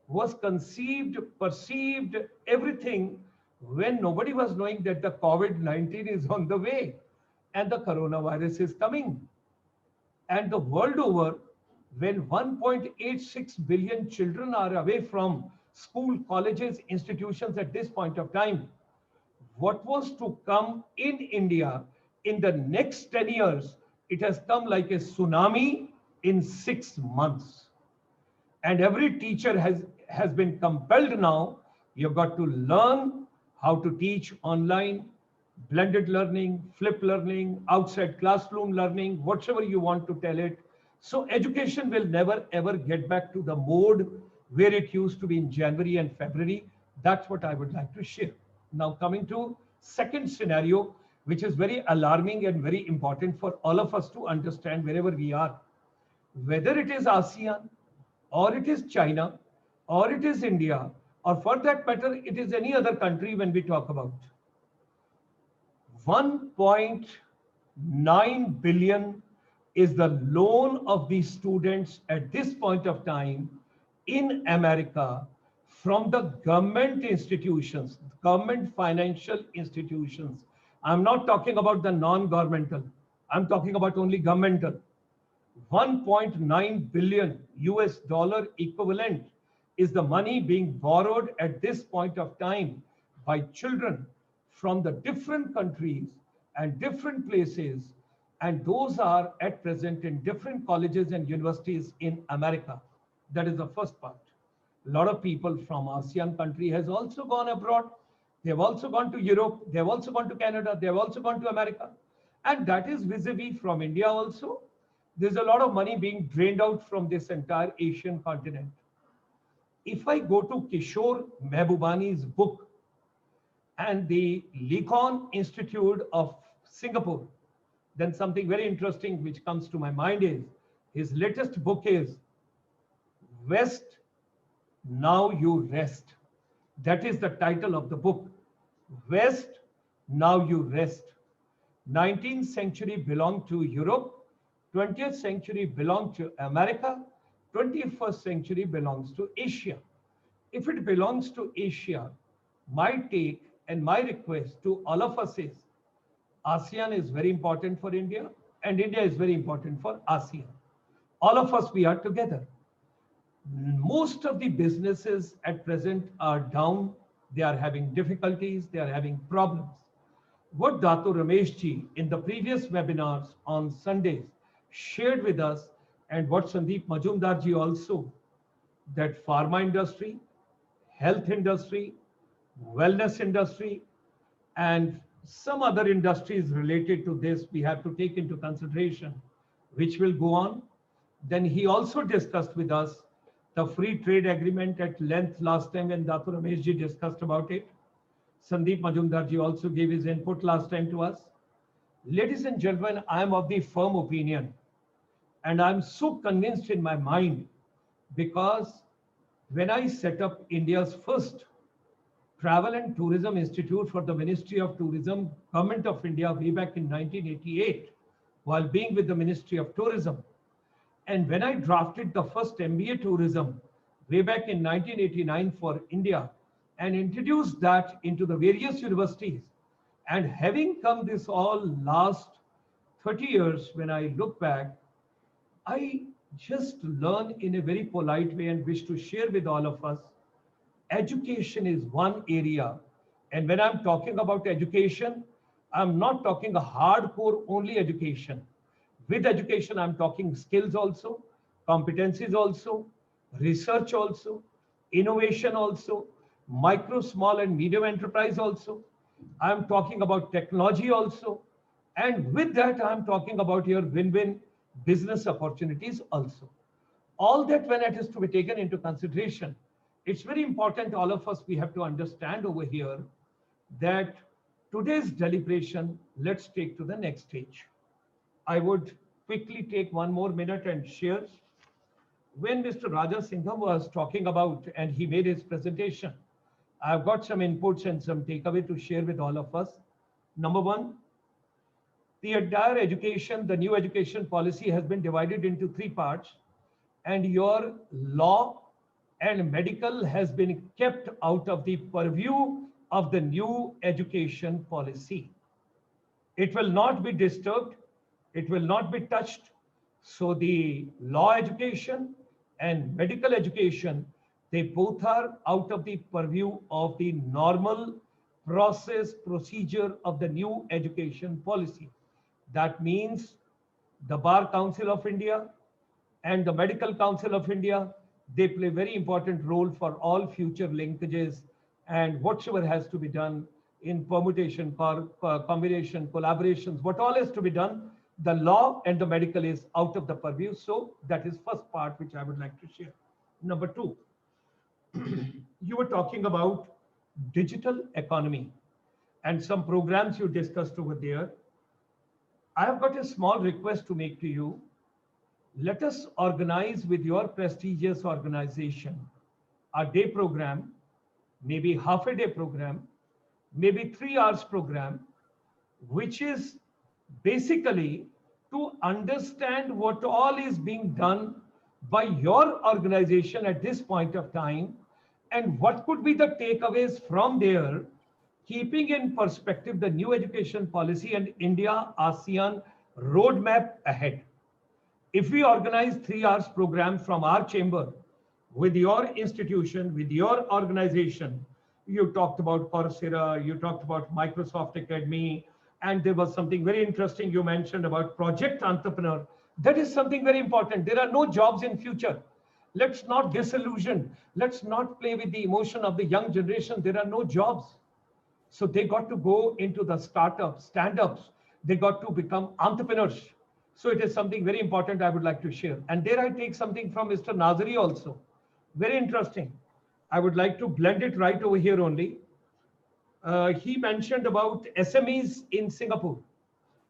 was conceived, perceived, everything when nobody was knowing that the COVID-19 is on the way and the coronavirus is coming. And the world over, when 1.86 billion children are away from school, colleges, institutions at this point of time, what was to come in India in the next 10 years, it has come like a tsunami in 6 months. And every teacher has has been compelled now. You've got to learn how to teach online, blended learning, flipped learning, outside classroom learning, whatever you want to tell it. So education will never ever get back to the mode where it used to be in January and February. That's what I would like to share. Now coming to second scenario, which is very alarming and very important for all of us to understand wherever we are. Whether it is ASEAN, or it is China, or it is India, or for that matter, it is any other country when we talk about 1.9 billion is the loan of these students at this point of time in America from the government institutions, government financial institutions. I'm not talking about the non-governmental. I'm talking about only governmental. 1.9 billion US dollar equivalent is the money being borrowed at this point of time by children from the different countries and different places, and those are at present in different colleges and universities in America. That is the first part. A lot of people from ASEAN country has also gone abroad. They've also gone to Europe. They've also gone to Canada. They've also gone to America. And that is vis-a-vis from India also. There's a lot of money being drained out from this entire Asian continent. If I go to Kishore Mehbubani's book and the Licon Institute of Singapore, then something very interesting which comes to my mind is his latest book is West, Now You Rest. That is the title of the book. West, Now You Rest. 19th century belonged to Europe, 20th century belonged to America, 21st century belongs to Asia. If it belongs to Asia, my take and my request to all of us is ASEAN is very important for India and India is very important for ASEAN. All of us, we are together. Most of the businesses at present are down. They are having difficulties. They are having problems. What Dato Ramesh ji in the previous webinars on Sundays shared with us, and what Sandeep Majumdar ji also, that pharma industry, health industry, wellness industry, and some other industries related to this we have to take into consideration, which will go on. Then he also discussed with us the free trade agreement at length last time when Dato Ramesh ji discussed about it. Sandeep Majumdar ji also gave his input last time to us. Ladies and gentlemen, I am of the firm opinion, and I'm so convinced in my mind, because when I set up India's first Travel and Tourism Institute for the Ministry of Tourism, Government of India, way back in 1988, while being with the Ministry of Tourism, and when I drafted the first MBA Tourism way back in 1989 for India, and introduced that into the various universities, and having come this all last 30 years, when I look back, I just learn in a very polite way and wish to share with all of us. Education is one area. And when I'm talking about education, I'm not talking a hardcore only education. With education, I'm talking skills also, competencies also, research also, innovation also, micro, small and medium enterprise also. I'm talking about technology also. And with that, I'm talking about your win-win business opportunities also. All that, when it is to be taken into consideration, it's very important, all of us, we have to understand over here that today's deliberation, let's take to the next stage. I would quickly take one more minute and share. When Mr. Raja Singham was talking about, and he made his presentation, I've got some inputs and some takeaway to share with all of us. Number one, the entire education, the new education policy has been divided into three parts, and your law and medical has been kept out of the purview of the new education policy. It will not be disturbed. It will not be touched. So the law education and medical education, they both are out of the purview of the normal process, procedure of the new education policy. That means the Bar Council of India and the Medical Council of India, They play very important role for all future linkages and whatsoever has to be done in permutation, combination, collaborations, what all is to be done, the law and the medical is out of the purview. So that is first part which I would like to share. Number two, you were talking about digital economy and some programs you discussed over there. I have got a small request to make to you. Let us organize with your prestigious organization a day program, maybe half a day program, maybe 3 hours program, which is basically to understand what all is being done by your organization at this point of time and what could be the takeaways from there, keeping in perspective the new education policy and India ASEAN roadmap ahead. If we organize 3 hours program from our chamber with your institution, with your organization, you talked about Coursera, you talked about Microsoft Academy, and there was something very interesting you mentioned about project entrepreneur. That is something very important. There are no jobs in future. Let's not disillusion. Let's not play with the emotion of the young generation. There are no jobs. So they got to go into the startups, stand-ups. They got to become entrepreneurs. So it is something very important I would like to share. And there I take something from Mr. Nazari also. Very interesting. I would like to blend it right over here only. He mentioned about SMEs in Singapore.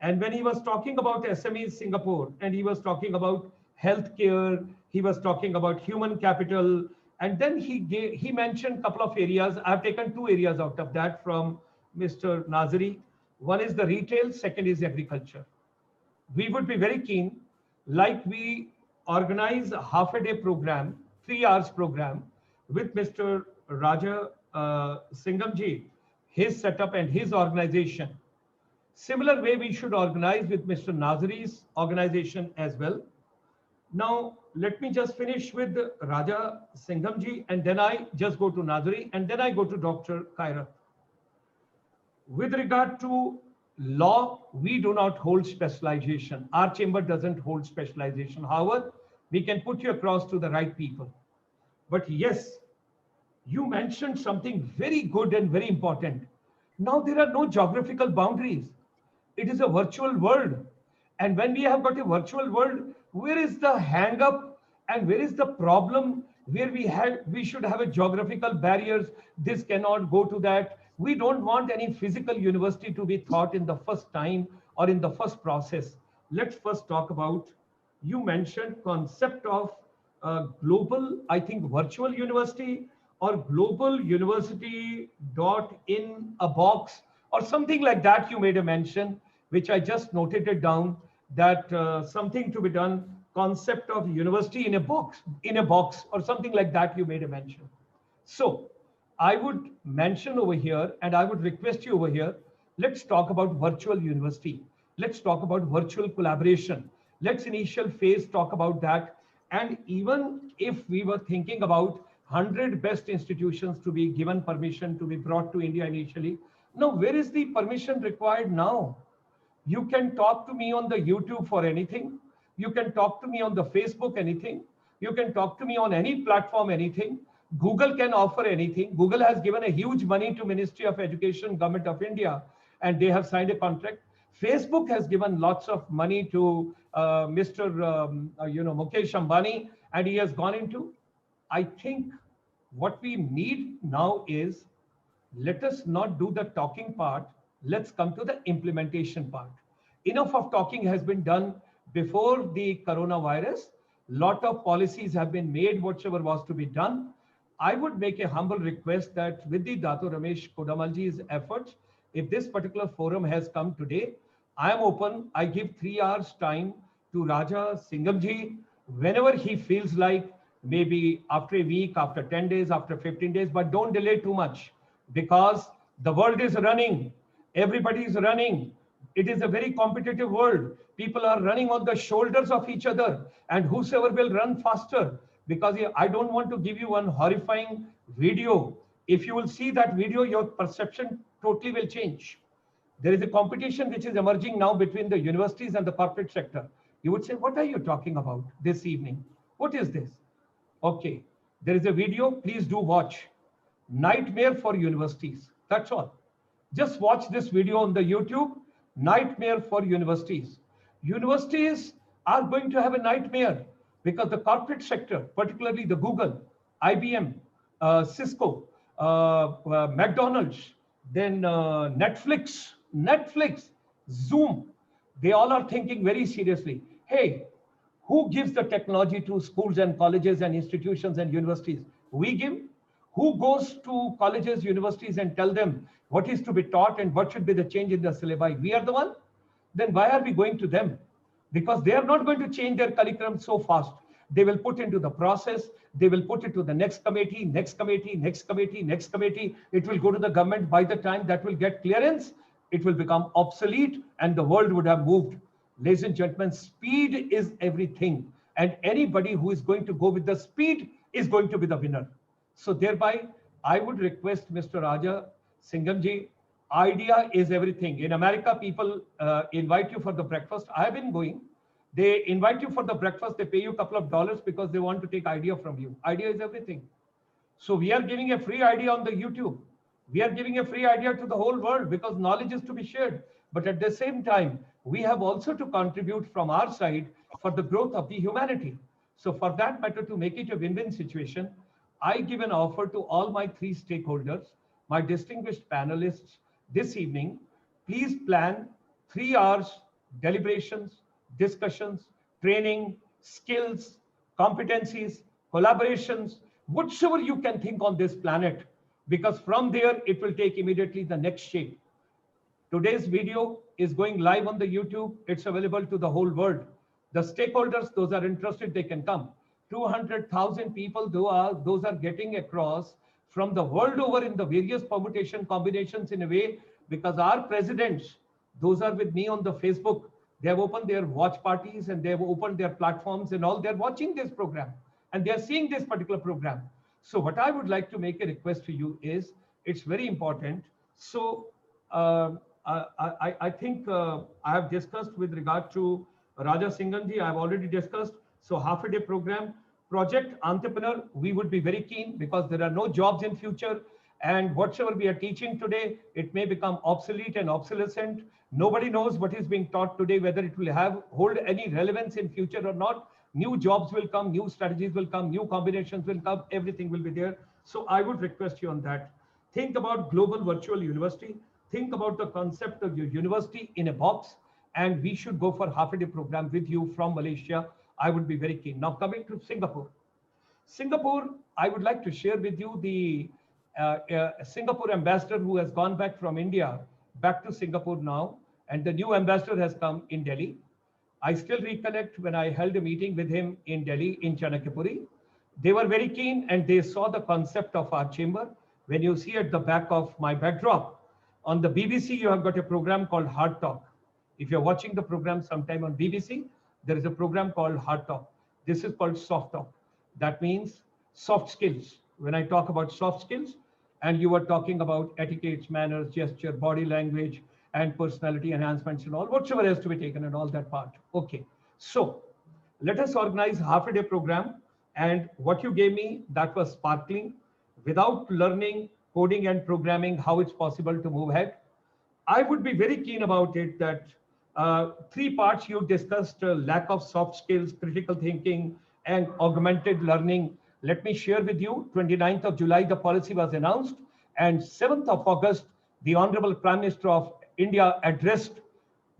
And when he was talking about SMEs Singapore, and he was talking about healthcare, he was talking about human capital, and then he mentioned a couple of areas. I've taken 2 areas out of that from Mr. Nazari. One is the retail, second is agriculture. We would be very keen, like we organize a half a day program, 3 hours program with Mr. Raja Singamji, his setup and his organization. Similar way we should organize with Mr. Nazari's organization as well. Now, let me just finish with Raja Singamji, and then I just go to Nazari, and then I go to Dr. Kaira. With regard to law, we do not hold specialization. Our chamber doesn't hold specialization. However, we can put you across to the right people. But yes, you mentioned something very good and very important. Now there are no geographical boundaries. It is a virtual world. And when we have got a virtual world, where is the hang up and where is the problem where we should have a geographical barriers? This cannot go to that. We don't want any physical university to be thought in the first time or in the first process. Let's first talk about, you mentioned concept of global, I think virtual university or global university dot in a box or something like that. You made a mention, which I just noted it down, that something to be done, concept of university in a box or something like that you made a mention. So I would mention over here, and I would request you over here, let's talk about virtual university. Let's talk about virtual collaboration. Let's initial phase talk about that. And even if we were thinking about 100 best institutions to be given permission to be brought to India initially, now where is the permission required now? You can talk to me on the YouTube for anything. You can talk to me on the Facebook, anything. You can talk to me on any platform, anything. Google can offer anything. Google has given a huge money to Ministry of Education, Government of India, and they have signed a contract. Facebook has given lots of money to Mr. Mukesh Ambani, and he has gone into. I think what we need now is, let us not do the talking part. Let's come to the implementation part. Enough of talking has been done before the coronavirus. Lot of policies have been made, whatever was to be done. I would make a humble request that with the Dato Ramesh Kodammalji's efforts, if this particular forum has come today, I am open. I give 3 hours time to Raja Singamji whenever he feels like, maybe after a week, after 10 days, after 15 days, but don't delay too much because the world is running. Everybody is running. It is a very competitive world. People are running on the shoulders of each other, and whosoever will run faster, because I don't want to give you one horrifying video. If you will see that video, your perception totally will change. There is a competition which is emerging now between the universities and the corporate sector. You would say, what are you talking about this evening? What is this? Okay, There is a video, please do watch. Nightmare for universities. That's all. Just watch this video on the YouTube. Nightmare for universities. Universities are going to have a nightmare because the corporate sector, particularly the Google, IBM, Cisco, McDonald's, then Netflix, Zoom, they all are thinking very seriously. Hey, who gives the technology to schools and colleges and institutions and universities? We give. Who goes to colleges, universities and tell them what is to be taught and what should be the change in the syllabi? We are the one. Then why are we going to them? Because they are not going to change their curriculum so fast. They will put into the process. They will put it to the next committee, next committee, next committee, next committee. It will go to the government. By the time that will get clearance, it will become obsolete and the world would have moved. Ladies and gentlemen, speed is everything. And anybody who is going to go with the speed is going to be the winner. So thereby, I would request Mr. Raja Singamji, idea is everything. In America, people invite you for the breakfast. I have been going. They invite you for the breakfast. They pay you a couple of dollars because they want to take idea from you. Idea is everything. So we are giving a free idea on the YouTube. We are giving a free idea to the whole world because knowledge is to be shared. But at the same time, we have also to contribute from our side for the growth of the humanity. So for that matter, to make it a win-win situation, I give an offer to all my 3 stakeholders, my distinguished panelists this evening. Please plan 3 hours deliberations, discussions, training, skills, competencies, collaborations, whatever you can think on this planet, because from there, it will take immediately the next shape. Today's video is going live on the YouTube. It's available to the whole world. The stakeholders, those are interested, they can come. 200,000 people, those are getting across from the world over in the various permutation combinations in a way, because our presidents, those are with me on the Facebook, they have opened their watch parties and they have opened their platforms and all, they're watching this program and they're seeing this particular program. So what I would like to make a request to you is, it's very important. So I think I have discussed with regard to Raja Singamji, I've already discussed. So half a day program, project entrepreneur, we would be very keen because there are no jobs in future. And whatever we are teaching today, it may become obsolete and obsolescent. Nobody knows what is being taught today, whether it will hold any relevance in future or not. New jobs will come, new strategies will come, new combinations will come, everything will be there. So I would request you on that. Think about global virtual university. Think about the concept of your university in a box. And we should go for half a day program with you from Malaysia. I would be very keen. Now coming to Singapore. Singapore, I would like to share with you the Singapore ambassador who has gone back from India, back to Singapore now. And the new ambassador has come in Delhi. I still recollect when I held a meeting with him in Delhi, in Chanakyapuri. They were very keen and they saw the concept of our chamber. When you see at the back of my backdrop, on the BBC, you have got a program called Hard Talk. If you're watching the program sometime on BBC, there is a program called Hard Talk. This is called Soft Talk. That means soft skills. When I talk about soft skills, and you were talking about etiquettes, manners, gesture, body language, and personality enhancements and all, whatever has to be taken and all that part. Okay, so let us organize half a day program. And what you gave me, that was sparkling. Without learning coding and programming, how it's possible to move ahead. I would be very keen about it that 3 parts you discussed, lack of soft skills, critical thinking, and augmented learning. Let me share with you, 29th of July, the policy was announced, and 7th of August, the Honorable Prime Minister of India addressed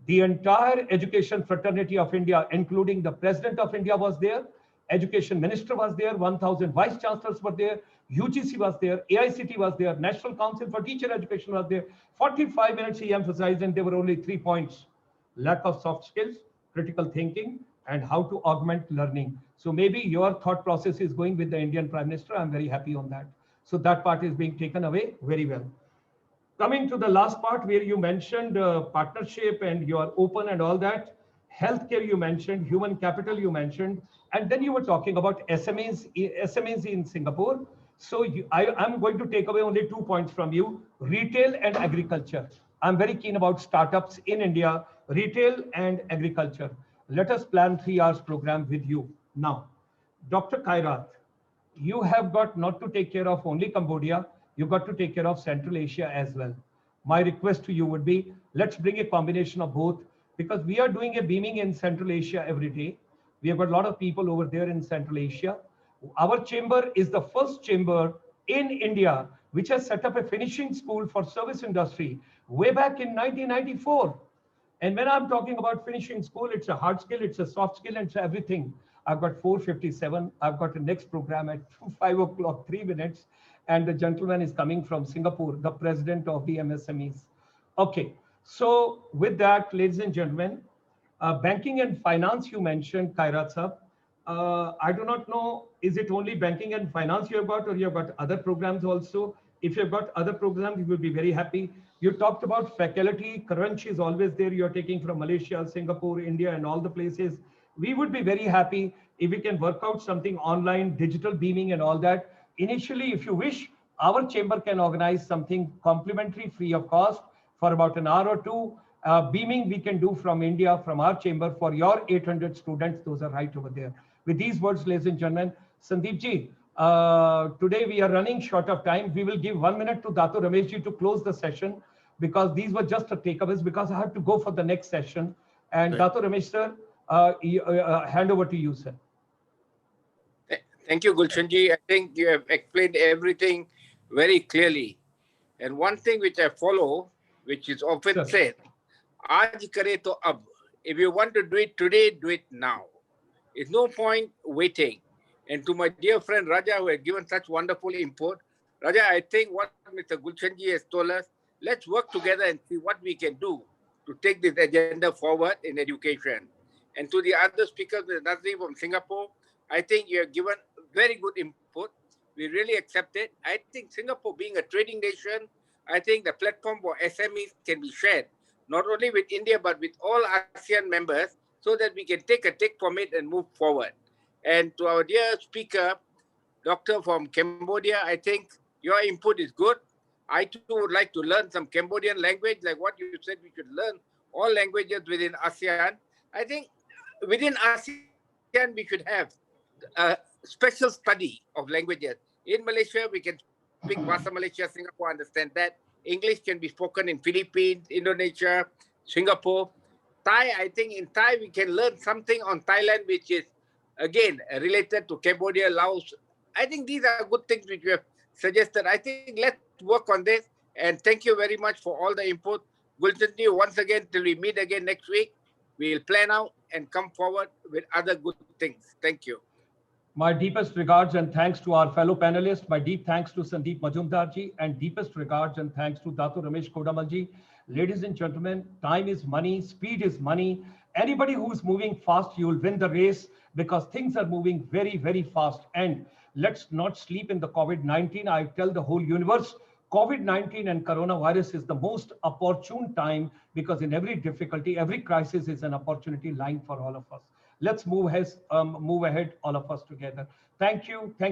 the entire education fraternity of India, including the President of India was there, Education Minister was there, 1,000 Vice Chancellors were there, UGC was there, AICT was there, National Council for Teacher Education was there. 45 minutes he emphasized, and there were only 3 points. Lack of soft skills, critical thinking, and how to augment learning. So maybe your thought process is going with the Indian Prime Minister. I'm very happy on that. So that part is being taken away very well. Coming to the last part where you mentioned partnership and you are open and all that, healthcare you mentioned, human capital you mentioned, and then you were talking about SMEs in Singapore. So I'm going to take away only 2 points from you, retail and agriculture. I'm very keen about startups in India, retail and agriculture. Let us plan 3 hours program with you. Now, Dr. Khairat, you have got not to take care of only Cambodia, you've got to take care of Central Asia as well. My request to you would be, let's bring a combination of both, because we are doing a beaming in Central Asia every day. We have got a lot of people over there in Central Asia. Our chamber is the first chamber in India which has set up a finishing school for service industry way back in 1994. And when I'm talking about finishing school, it's a hard skill, it's a soft skill, and it's everything. I've got 4:57. I've got the next program at 5 o'clock, 3 minutes. And the gentleman is coming from Singapore, the president of the MSMEs. Okay, so with that, ladies and gentlemen, banking and finance you mentioned, Kairat sir. I do not know, is it only banking and finance you have got, or you have got other programs also? If you've got other programs, we will be very happy. You talked about faculty, crunch is always there. You're taking from Malaysia, Singapore, India, and all the places. We would be very happy if we can work out something online, digital beaming and all that. Initially, if you wish, our chamber can organize something complimentary, free of cost, for about an hour or two. Beaming we can do from India, from our chamber, for your 800 students. Those are right over there. With these words, ladies and gentlemen, Sandeep ji, today we are running short of time. We will give 1 minute to Dato Ramesh ji to close the session, because these were just a takeaways, because I have to go for the next session. And Right. Dato Ramesh sir, hand over to you, sir. Thank you, Gulshanji. I think you have explained everything very clearly. And one thing which I follow, which is often Sure. said, Aaj kare to ab. If you want to do it today, do it now. It's no point waiting. And to my dear friend Raja, who has given such wonderful input, Raja, I think what Mr. Gulshanji has told us, let's work together and see what we can do to take this agenda forward in education. And to the other speakers, Mr. Nazri from Singapore, I think you have given very good input. We really accept it. I think Singapore being a trading nation, I think the platform for SMEs can be shared, not only with India, but with all ASEAN members, so that we can take a take from it and move forward. And to our dear speaker, Doctor from Cambodia, I think your input is good. I too would like to learn some Cambodian language, like what you said, we should learn all languages within ASEAN. I think within ASEAN, we should have a special study of languages. In Malaysia, we can speak Bahasa Malaysia, Singapore, understand that. English can be spoken in Philippines, Indonesia, Singapore. Thai, I think in Thai, we can learn something on Thailand, which is, again, related to Cambodia, Laos. I think these are good things which you have suggested. I think let's work on this. And thank you very much for all the input. Gulshan, once again, till we meet again next week, we'll plan out and come forward with other good things. Thank you. My deepest regards and thanks to our fellow panelists. My deep thanks to Sandeep Majumdar ji, and deepest regards and thanks to Dato Ramesh Kodammal ji. Ladies and gentlemen, time is money, speed is money. Anybody who's moving fast, you will win the race, because things are moving very, very fast. And let's not sleep in the COVID-19. I tell the whole universe, COVID-19 and coronavirus is the most opportune time, because in every difficulty, every crisis is an opportunity lying for all of us. Let's move ahead, all of us together. Thank you.